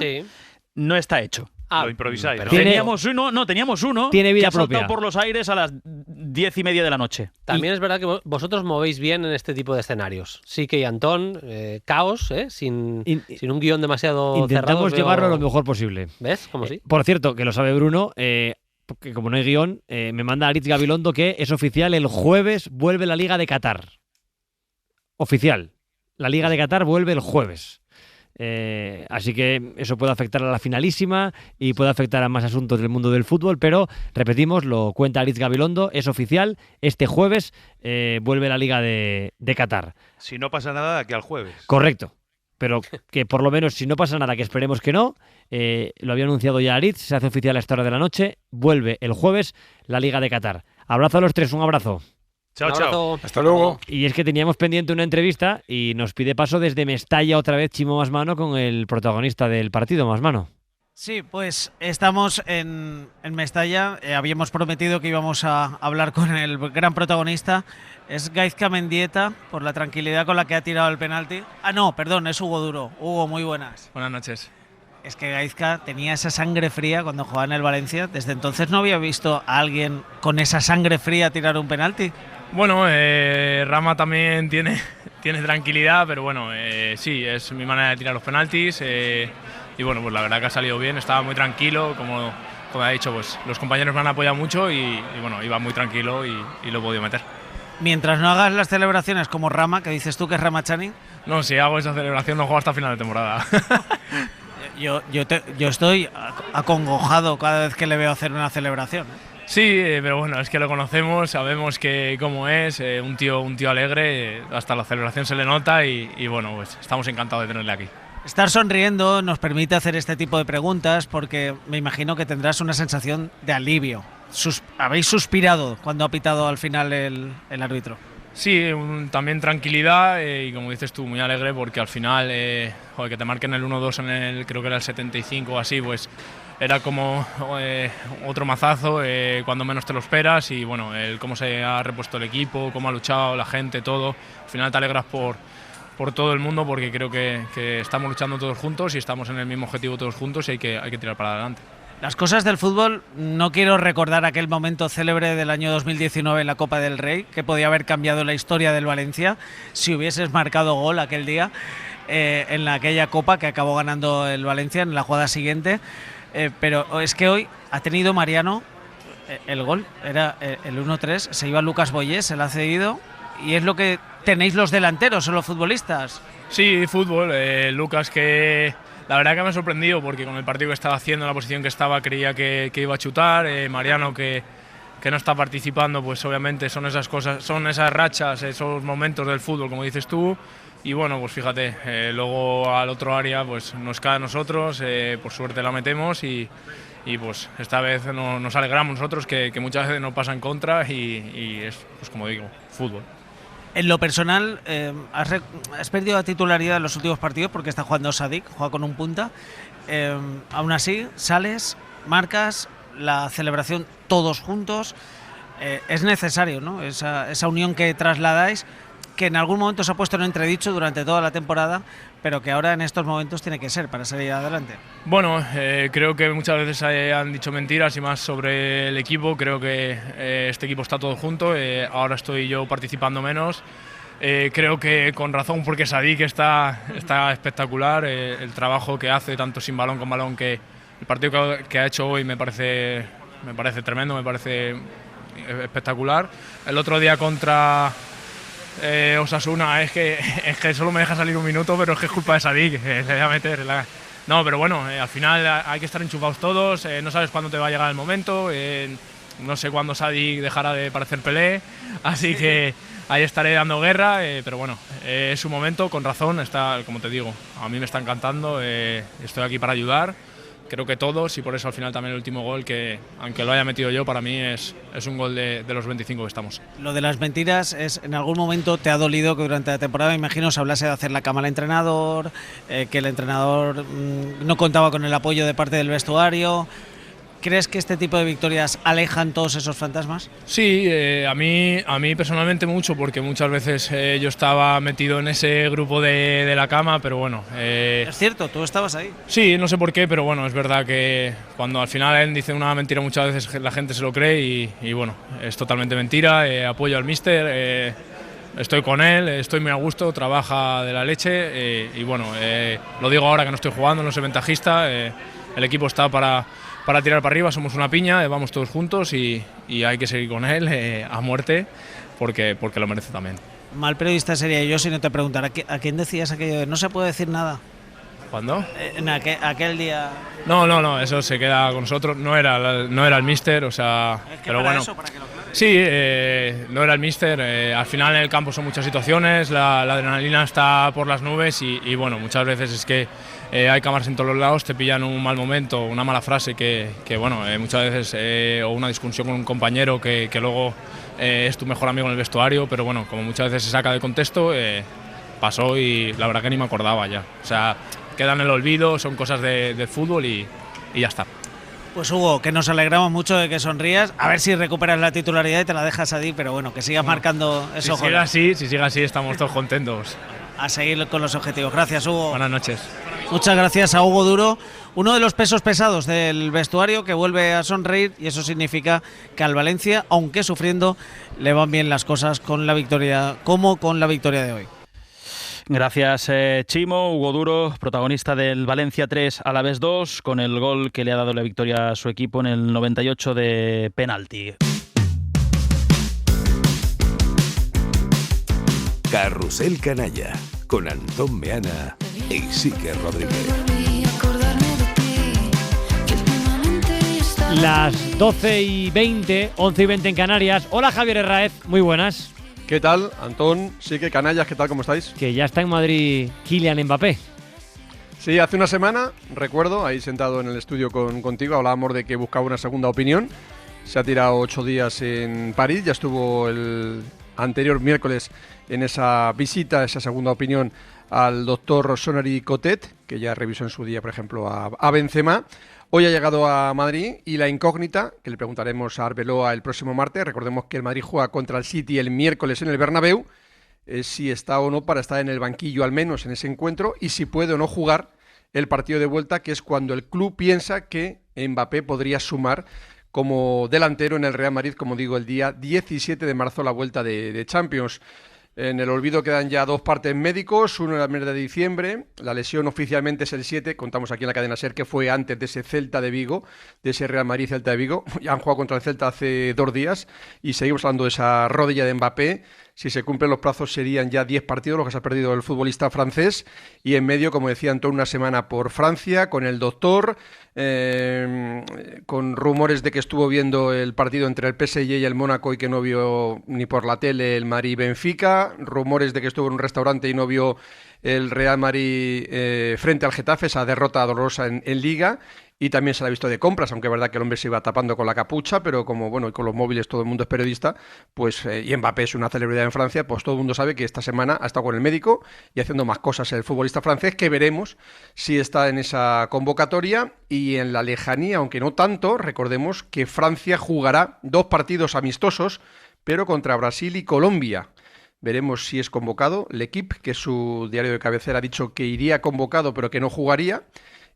D: no está hecho.
M: Lo improvisáis. ¿No?
D: Teníamos uno
E: Tiene vida
D: que ha saltado
E: propia.
D: por los aires a las 10:30 de la noche.
N: También es verdad que vosotros movéis bien en este tipo de escenarios. Sí que y Antón, caos, sin un guión demasiado
E: Intentamos
N: cerrado.
E: llevarlo lo mejor posible.
N: ¿Ves? Como sí.
E: Por cierto, que lo sabe Bruno, que como no hay guión, me manda Aritz Gabilondo que es oficial, el jueves vuelve la Liga de Qatar. Oficial. La Liga de Qatar vuelve el jueves. Así que eso puede afectar a la finalísima y puede afectar a más asuntos del mundo del fútbol, pero repetimos, lo cuenta Aritz Gabilondo, es oficial, este jueves vuelve la Liga de Qatar.
M: Si no pasa nada, de aquí al jueves.
E: Correcto, pero que por lo menos si no pasa nada, que esperemos que no, lo había anunciado ya Aritz, se hace oficial a esta hora de la noche, vuelve el jueves la Liga de Qatar. Abrazo a los tres, un abrazo.
M: Chao.
K: Hasta luego.
E: Y es que teníamos pendiente una entrevista y nos pide paso desde Mestalla otra vez Chimo Masmano con el protagonista del partido, Masmano.
H: Sí, pues estamos en Mestalla. Habíamos prometido que íbamos a hablar con el gran protagonista. Es Gaizka Mendieta, por la tranquilidad con la que ha tirado el penalti. Ah, no, perdón, es Hugo Duro. Hugo, muy buenas.
I: Buenas noches.
H: Es que Gaizka tenía esa sangre fría cuando jugaba en el Valencia. Desde entonces no había visto a alguien con esa sangre fría tirar un penalti.
I: Bueno, Rama también tiene tranquilidad, pero bueno, sí, es mi manera de tirar los penaltis. Y bueno, pues la verdad que ha salido bien, estaba muy tranquilo, como ha dicho, pues los compañeros me han apoyado mucho y bueno, iba muy tranquilo y lo he podido meter.
H: Mientras no hagas las celebraciones como Rama, que dices tú que es Ramachani.
I: No, si hago esa celebración no juego hasta final de temporada.
H: Yo estoy acongojado cada vez que le veo hacer una celebración.
I: Sí, pero bueno, es que lo conocemos, sabemos que cómo es, un tío alegre, hasta la celebración se le nota y bueno, pues estamos encantados de tenerle aquí.
H: Estar sonriendo nos permite hacer este tipo de preguntas porque me imagino que tendrás una sensación de alivio. ¿Habéis suspirado cuando ha pitado al final el árbitro?
I: Sí, también tranquilidad y como dices tú, muy alegre porque al final, que te marquen el 1-2 creo que era el 75 o así, pues era como otro mazazo cuando menos te lo esperas y bueno, cómo se ha repuesto el equipo, cómo ha luchado la gente, todo. Al final te alegras por todo el mundo porque creo que estamos luchando todos juntos y estamos en el mismo objetivo todos juntos y hay que tirar para adelante.
H: Las cosas del fútbol, no quiero recordar aquel momento célebre del año 2019 en la Copa del Rey, que podía haber cambiado la historia del Valencia si hubieses marcado gol aquel día en aquella Copa que acabó ganando el Valencia en la jugada siguiente. Pero es que hoy ha tenido Mariano el gol, era el 1-3, se iba Lucas Boyés, se lo ha cedido y es lo que tenéis los delanteros o los futbolistas.
I: Sí, fútbol, Lucas que la verdad que me ha sorprendido porque con el partido que estaba haciendo, en la posición que estaba, creía que iba a chutar, Mariano que no está participando, pues obviamente son esas cosas, son esas rachas, esos momentos del fútbol, como dices tú. Y bueno, pues fíjate, luego al otro área pues nos cae a nosotros, por suerte la metemos y pues esta vez nos alegramos nosotros que muchas veces nos pasa en contra y es, pues como digo, fútbol.
H: En lo personal, has perdido la titularidad en los últimos partidos porque está jugando Sadik, juega con un punta. Aún así, sales, marcas, la celebración todos juntos. Es necesario, ¿no? Esa unión que trasladáis, que en algún momento se ha puesto en entredicho durante toda la temporada, pero que ahora en estos momentos tiene que ser para salir adelante.
I: Bueno, creo que muchas veces han dicho mentiras y más sobre el equipo. Creo que este equipo está todo junto, ahora estoy yo participando menos. Creo que con razón, porque Sadik está espectacular, el trabajo que hace tanto sin balón con balón, que el partido que ha hecho hoy me parece tremendo, me parece espectacular. El otro día contra Osasuna es que solo me deja salir un minuto, pero es que es culpa de Sadik, le voy a meter No, pero bueno, al final hay que estar enchufados todos, no sabes cuándo te va a llegar el momento, no sé cuándo Sadik dejará de parecer Pelé, así que ahí estaré dando guerra, pero bueno, es su momento, con razón, está, como te digo, a mí me está encantando, estoy aquí para ayudar, creo que todos, y por eso al final también el último gol, que aunque lo haya metido yo, para mí es un gol de los 25 que estamos.
H: Lo de las mentiras, ¿en algún momento te ha dolido que durante la temporada, me imagino, se hablase de hacer la cama al entrenador, que el entrenador no contaba con el apoyo de parte del vestuario? ¿Crees que este tipo de victorias alejan todos esos fantasmas?
I: Sí, a mí personalmente mucho, porque muchas veces yo estaba metido en ese grupo de la cama, pero bueno.
H: Es cierto, tú estabas ahí.
I: Sí, no sé por qué, pero bueno, es verdad que cuando al final él dice una mentira muchas veces la gente se lo cree y bueno, es totalmente mentira. Apoyo al míster, estoy con él, estoy muy a gusto, trabaja de la leche y bueno, lo digo ahora que no estoy jugando, no soy ventajista, el equipo está para tirar para arriba, somos una piña, vamos todos juntos y hay que seguir con él a muerte porque lo merece también.
H: Mal periodista sería yo si no te preguntara ¿a quién decías aquello de no se puede decir nada?
I: ¿Cuándo?
H: En aquel día.
I: No, eso se queda con nosotros, no era el míster, o sea,
H: es que
I: pero
H: para
I: bueno.
H: eso, para que lo aclares.
I: Sí, no era el míster, al final en el campo son muchas situaciones, la adrenalina está por las nubes y bueno, muchas veces es que hay cámaras en todos los lados, te pillan un mal momento, una mala frase que bueno, muchas veces, o una discusión con un compañero que luego es tu mejor amigo en el vestuario, pero bueno, como muchas veces se saca de contexto, pasó y la verdad que ni me acordaba ya. O sea, quedan en el olvido, son cosas de fútbol y ya está.
H: Pues Hugo, que nos alegramos mucho de que sonrías, a ver si recuperas la titularidad y te la dejas a ti, pero bueno, que sigas marcando esos goles.
I: Si sigue así, estamos todos contentos.
H: A seguir con los objetivos. Gracias, Hugo.
I: Buenas noches.
H: Muchas gracias a Hugo Duro, uno de los pesos pesados del vestuario, que vuelve a sonreír, y eso significa que al Valencia, aunque sufriendo, le van bien las cosas con la victoria, como con la victoria de hoy.
D: Gracias, Chimo. Hugo Duro, protagonista del Valencia 3 Alavés 2, con el gol que le ha dado la victoria a su equipo en el 98 de penalti.
B: Carrusel Canalla, con Antón Meana e Isique Rodríguez.
E: Las 12:20, 11:20 en Canarias. Hola, Javier Herráez, muy buenas.
P: ¿Qué tal, Antón? Sí, que canallas, ¿qué tal? ¿Cómo estáis?
E: Que ya está en Madrid Kylian Mbappé.
P: Sí, hace una semana, recuerdo, ahí sentado en el estudio contigo, hablábamos de que buscaba una segunda opinión. Se ha tirado 8 días en París, ya estuvo el anterior miércoles en esa visita, esa segunda opinión al doctor Sonari Cotet, que ya revisó en su día, por ejemplo, a Benzema. Hoy ha llegado a Madrid y la incógnita, que le preguntaremos a Arbeloa el próximo martes, recordemos que el Madrid juega contra el City el miércoles en el Bernabéu, es si está o no para estar en el banquillo al menos en ese encuentro y si puede o no jugar el partido de vuelta, que es cuando el club piensa que Mbappé podría sumar como delantero en el Real Madrid, como digo, el día 17 de marzo, la vuelta de Champions. En el olvido quedan ya 2 partes médicos, uno en el mes de diciembre, la lesión oficialmente es el 7, contamos aquí en la cadena SER que fue antes de ese Celta de Vigo, de ese Real Madrid Celta de Vigo, ya han jugado contra el Celta hace 2 días y seguimos hablando de esa rodilla de Mbappé. Si se cumplen los plazos serían ya 10 partidos los que se ha perdido el futbolista francés y en medio, como decía Antón, una semana por Francia con el doctor, con rumores de que estuvo viendo el partido entre el PSG y el Mónaco y que no vio ni por la tele el Madrid-Benfica, rumores de que estuvo en un restaurante y no vio el Real Madrid frente al Getafe, esa derrota dolorosa en Liga. Y también se la ha visto de compras, aunque es verdad que el hombre se iba tapando con la capucha, pero como bueno, y con los móviles todo el mundo es periodista, pues y Mbappé es una celebridad en Francia, pues todo el mundo sabe que esta semana ha estado con el médico y haciendo más cosas el futbolista francés, que veremos si está en esa convocatoria. Y en la lejanía, aunque no tanto, recordemos que Francia jugará 2 partidos amistosos, pero contra Brasil y Colombia. Veremos si es convocado. L'Equipe, que es su diario de cabecera, ha dicho que iría convocado, pero que no jugaría.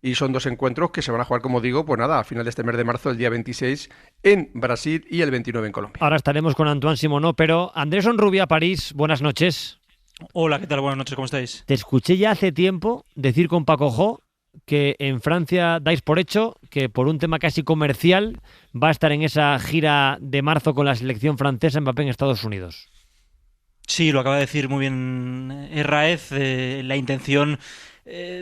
P: Y son 2 encuentros que se van a jugar, como digo, pues nada, a final de este mes de marzo, el día 26 en Brasil y el 29 en Colombia.
E: Ahora estaremos con Antoine Simonó, pero Andrés Onrubia, París, buenas noches.
Q: Hola, ¿qué tal? Buenas noches, ¿cómo estáis?
E: Te escuché ya hace tiempo decir con Paco Jo que en Francia dais por hecho que por un tema casi comercial va a estar en esa gira de marzo con la selección francesa Mbappé en Estados Unidos.
Q: Sí, lo acaba de decir muy bien Herráez. La intención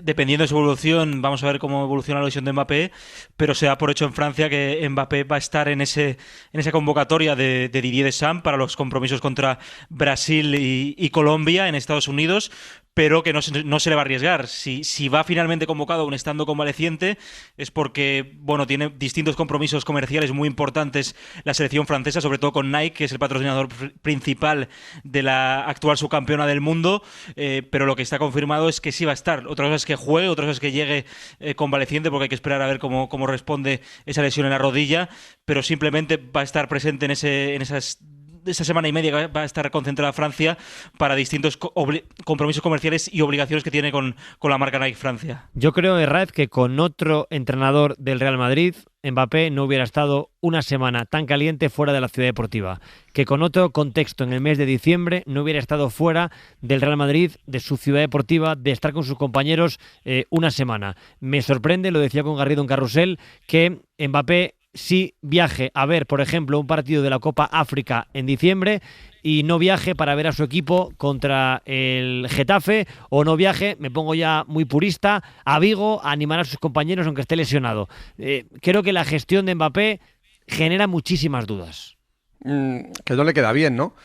Q: dependiendo de su evolución, vamos a ver cómo evoluciona la lesión de Mbappé, pero se da por hecho en Francia que Mbappé va a estar en esa convocatoria de Didier Deschamps para los compromisos contra Brasil y Colombia en Estados Unidos, pero que no se le va a arriesgar. Si va finalmente convocado aún estando convaleciente, es porque tiene distintos compromisos comerciales muy importantes la selección francesa, sobre todo con Nike, que es el patrocinador principal de la actual subcampeona del mundo, pero lo que está confirmado es que sí va a estar. Otra cosa es que juegue, otra cosa es que llegue convaleciente, porque hay que esperar a ver cómo responde esa lesión en la rodilla, pero simplemente va a estar presente en esta semana y media que va a estar concentrada Francia para distintos compromisos comerciales y obligaciones que tiene con la marca Nike Francia.
E: Yo creo, Herrad, que con otro entrenador del Real Madrid, Mbappé no hubiera estado una semana tan caliente fuera de la ciudad deportiva, que con otro contexto en el mes de diciembre no hubiera estado fuera del Real Madrid, de su ciudad deportiva, de estar con sus compañeros una semana. Me sorprende, lo decía con Garrido en Carrusel, que Mbappé sí viaje a ver, por ejemplo, un partido de la Copa África en diciembre y no viaje para ver a su equipo contra el Getafe, o no viaje, me pongo ya muy purista, a Vigo a animar a sus compañeros aunque esté lesionado. Creo que la gestión de Mbappé genera muchísimas dudas.
P: Que no le queda bien, ¿no?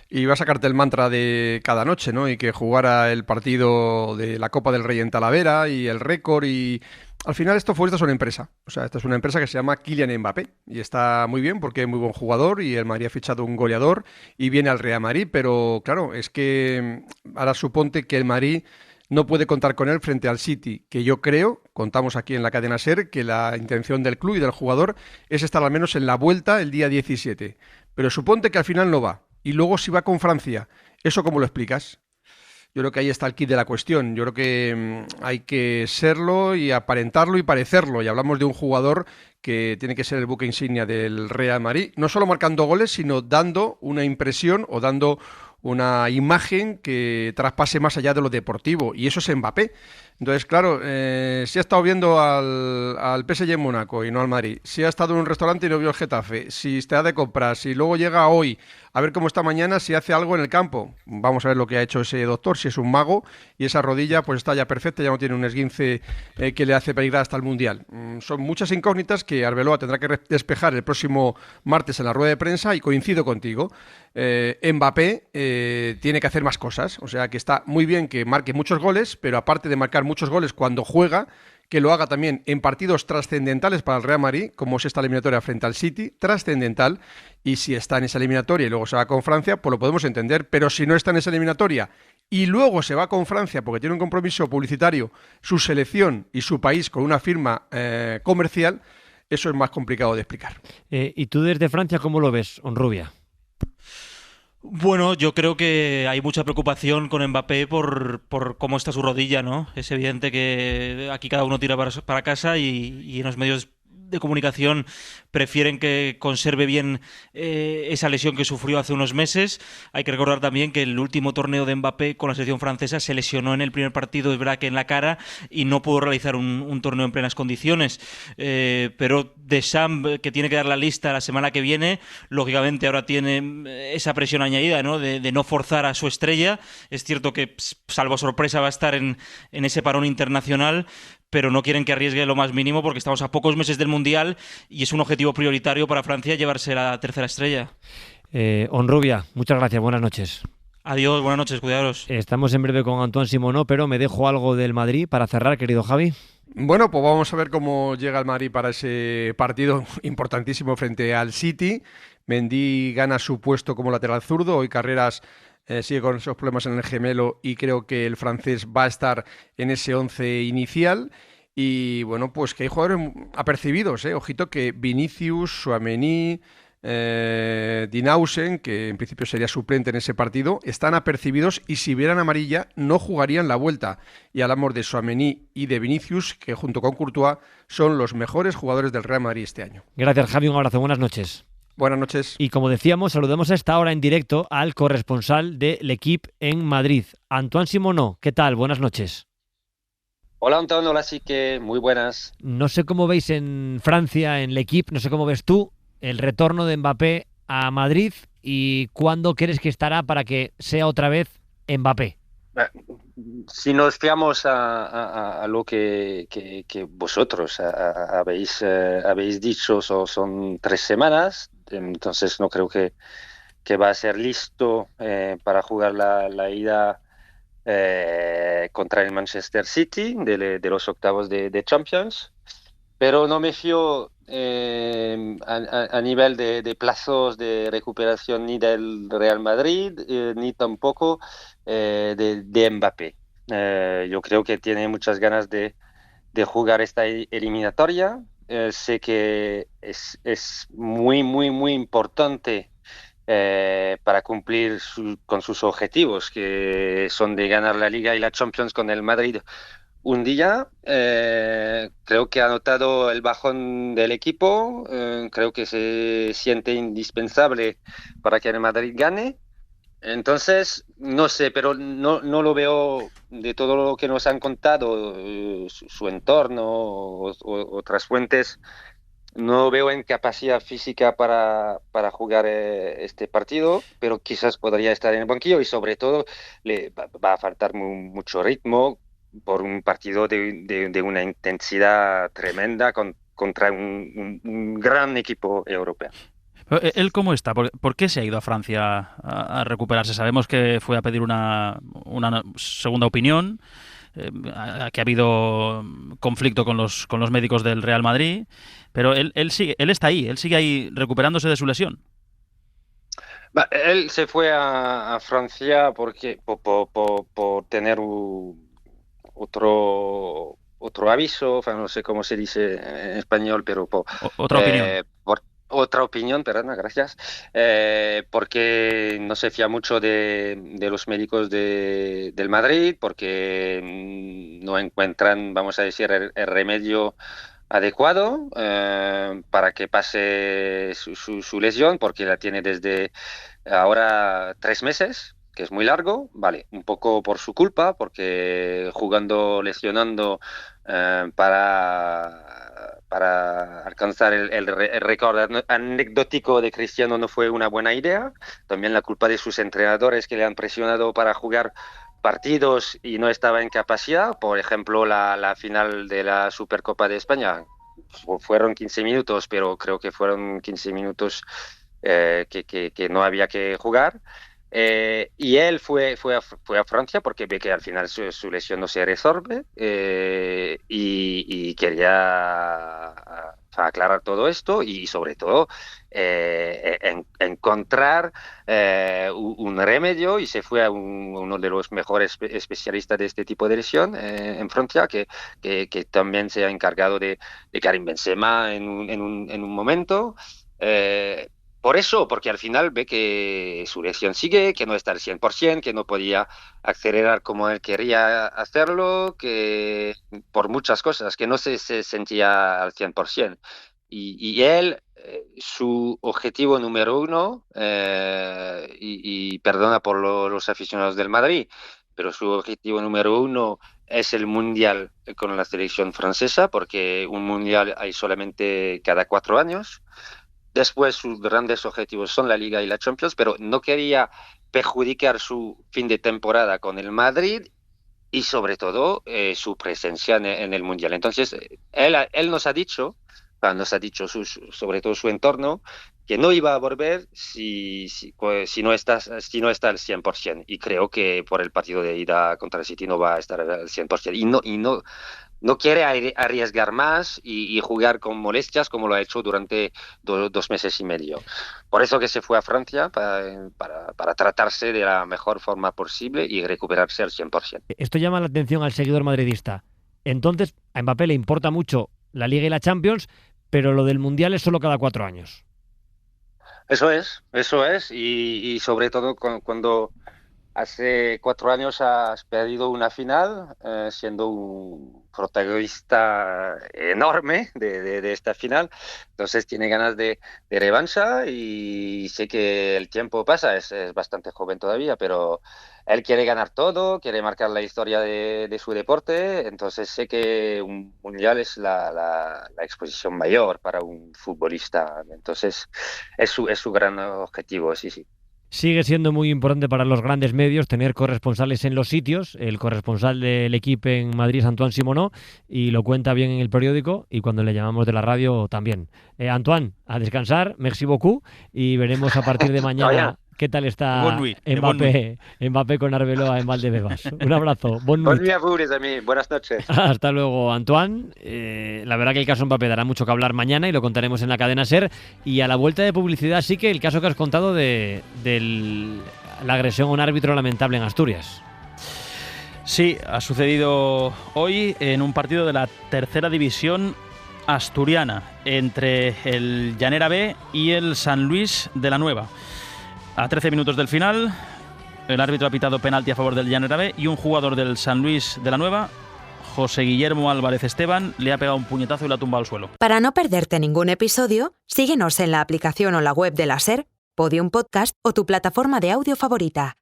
P: Y va a sacarte el mantra de cada noche, ¿no? Y que jugara el partido de la Copa del Rey en Talavera y el récord y... Al final esta es una empresa, o sea, esta es una empresa que se llama Kylian Mbappé y está muy bien porque es muy buen jugador y el Madrid ha fichado un goleador y viene al Real Madrid, pero claro, es que ahora suponte que el Madrid no puede contar con él frente al City, que yo creo, contamos aquí en la cadena SER, que la intención del club y del jugador es estar al menos en la vuelta el día 17, pero suponte que al final no va y luego si va con Francia, ¿eso cómo lo explicas? Yo creo que ahí está el kit de la cuestión. Yo creo que hay que serlo y aparentarlo y parecerlo. Y hablamos de un jugador que tiene que ser el buque insignia del Real Madrid, no solo marcando goles, sino dando una impresión o dando una imagen que traspase más allá de lo deportivo. Y eso es Mbappé. Entonces, claro, si ha estado viendo al PSG en Mónaco y no al Madrid, si ha estado en un restaurante y no vio el Getafe, si está de compras, si luego llega hoy a ver cómo está mañana, si hace algo en el campo. Vamos a ver lo que ha hecho ese doctor, si es un mago, y esa rodilla pues está ya perfecta, ya no tiene un esguince que le hace peligrar hasta el Mundial. Son muchas incógnitas que Arbeloa tendrá que despejar el próximo martes en la rueda de prensa, y coincido contigo. Mbappé tiene que hacer más cosas, o sea que está muy bien que marque muchos goles, pero aparte de marcar muchos goles cuando juega, que lo haga también en partidos trascendentales para el Real Madrid, como es esta eliminatoria frente al City, trascendental, y si está en esa eliminatoria y luego se va con Francia, pues lo podemos entender, pero si no está en esa eliminatoria y luego se va con Francia porque tiene un compromiso publicitario, su selección y su país con una firma comercial, eso es más complicado de explicar.
E: ¿Y tú desde Francia cómo lo ves, Honrubia?
Q: Bueno, yo creo que hay mucha preocupación con Mbappé por cómo está su rodilla, ¿no? Es evidente que aquí cada uno tira para casa y en los medios de comunicación prefieren que conserve bien esa lesión que sufrió hace unos meses. Hay que recordar también que el último torneo de Mbappé con la selección francesa se lesionó en el primer partido de Braque en la cara y no pudo realizar un torneo en plenas condiciones. Pero Deschamps, que tiene que dar la lista la semana que viene, lógicamente ahora tiene esa presión añadida, ¿no? De no forzar a su estrella. Es cierto que, salvo sorpresa, va a estar en ese parón internacional, pero no quieren que arriesgue lo más mínimo porque estamos a pocos meses del Mundial y es un objetivo prioritario para Francia llevarse la tercera estrella.
E: Honrubia, muchas gracias, buenas noches.
Q: Adiós, buenas noches, cuidaros.
E: Estamos en breve con Antoine Simonó, pero me dejo algo del Madrid para cerrar, querido Javi.
P: Bueno, pues vamos a ver cómo llega el Madrid para ese partido importantísimo frente al City. Mendy gana su puesto como lateral zurdo, hoy Carreras sigue con esos problemas en el gemelo y creo que el francés va a estar en ese 11 inicial. Y bueno, pues que hay jugadores apercibidos, ojito que Vinicius, Tchouaméni, Dinausen, que en principio sería suplente en ese partido, están apercibidos y si vieran amarilla no jugarían la vuelta. Y hablamos de Tchouaméni y de Vinicius, que junto con Courtois son los mejores jugadores del Real Madrid este año.
E: Gracias, Javi, un abrazo, buenas noches.
P: Buenas noches.
E: Y como decíamos, saludamos a esta hora en directo al corresponsal de L'Equipe en Madrid, Antoine Simonó. ¿Qué tal? Buenas noches.
R: Hola Antonio, hola Sique, muy buenas.
E: No sé cómo veis en Francia, en L'Equipe, no sé cómo ves tú el retorno de Mbappé a Madrid y cuándo crees que estará para que sea otra vez Mbappé.
R: Si nos fiamos a lo que vosotros habéis dicho, son 3 semanas, entonces no creo que va a ser listo para jugar la ida contra el Manchester City de los octavos de Champions, pero no me fío a nivel de plazos de recuperación ni del Real Madrid ni tampoco de Mbappé. Yo creo que tiene muchas ganas de jugar esta eliminatoria. Sé que es muy, muy, muy importante para cumplir con sus objetivos, que son de ganar la Liga y la Champions con el Madrid un día. Creo que ha notado el bajón del equipo, creo que se siente indispensable para que el Madrid gane. Entonces, no sé, pero no lo veo de todo lo que nos han contado, su entorno o otras fuentes. No veo en capacidad física para jugar este partido, pero quizás podría estar en el banquillo y sobre todo le va a faltar mucho ritmo por un partido de una intensidad tremenda contra un gran equipo europeo.
D: ¿Él cómo está? ¿Por qué se ha ido a Francia a recuperarse? Sabemos que fue a pedir una segunda opinión, que ha habido conflicto con los médicos del Real Madrid, pero él está ahí, él sigue ahí recuperándose de su lesión.
R: Él se fue a Francia porque por tener otro aviso, no sé cómo se dice en español, pero
D: otra opinión.
R: Otra opinión, perdona, gracias, porque no se fía mucho de los médicos del Madrid, porque no encuentran, vamos a decir, el remedio adecuado para que pase su lesión, porque la tiene desde ahora 3 meses, que es muy largo, vale, un poco por su culpa, porque jugando, lesionando para alcanzar el récord anecdótico de Cristiano no fue una buena idea. También la culpa de sus entrenadores que le han presionado para jugar partidos y no estaba en capacidad. Por ejemplo, la final de la Supercopa de España fueron 15 minutos, pero creo que fueron 15 minutos que no había que jugar. Y él fue a Francia porque ve que al final su lesión no se resuelve y quería aclarar todo esto y sobre todo encontrar un remedio, y se fue a uno de los mejores especialistas de este tipo de lesión en Francia, que también se ha encargado de Karim Benzema en un momento. Por eso, porque al final ve que su lesión sigue, que no está al 100%, que no podía acelerar como él quería hacerlo, que por muchas cosas, que no se sentía al 100%. Y él, su objetivo número uno, y perdona por los aficionados del Madrid, pero su objetivo número uno es el Mundial con la selección francesa, porque un Mundial hay solamente cada 4 años. Después sus grandes objetivos son la Liga y la Champions, pero no quería perjudicar su fin de temporada con el Madrid y sobre todo su presencia en el Mundial. Entonces, él nos ha dicho sobre todo su entorno, que no iba a volver si no está al 100%. Y creo que por el partido de ida contra el City no va a estar al 100%. Y no quiere arriesgar más y jugar con molestias como lo ha hecho durante 2 meses y medio. Por eso que se fue a Francia para tratarse de la mejor forma posible y recuperarse al 100%.
E: Esto llama la atención al seguidor madridista. Entonces, a Mbappé le importa mucho la Liga y la Champions, pero lo del Mundial es solo cada 4 años.
R: Eso es. Y sobre todo cuando hace 4 años has perdido una final, siendo un protagonista enorme de esta final. Entonces tiene ganas de revancha y sé que el tiempo pasa, es bastante joven todavía, pero él quiere ganar todo, quiere marcar la historia de su deporte. Entonces sé que un mundial es la exposición mayor para un futbolista. Entonces es su gran objetivo, sí.
E: Sigue siendo muy importante para los grandes medios tener corresponsales en los sitios. El corresponsal del equipo en Madrid es Antoine Simonó y lo cuenta bien en el periódico, y cuando le llamamos de la radio también. Antoine, a descansar, merci beaucoup, y veremos a partir de mañana qué tal está Mbappé con Arbeloa en Valdebebas. Un abrazo.
R: Buenas noches.
E: Hasta luego, Antoine. La verdad que el caso Mbappé dará mucho que hablar mañana y lo contaremos en la cadena SER. Y a la vuelta de publicidad sí que el caso que has contado de la agresión a un árbitro lamentable en Asturias.
D: Sí, ha sucedido hoy en un partido de la tercera división asturiana entre el Llanera B y el San Luis de la Nueva. A 13 minutos del final, el árbitro ha pitado penalti a favor del Llanera B y un jugador del San Luis de la Nueva, José Guillermo Álvarez Esteban, le ha pegado un puñetazo y la ha tumbado al suelo.
A: Para no perderte ningún episodio, síguenos en la aplicación o la web de la SER, Podium Podcast o tu plataforma de audio favorita.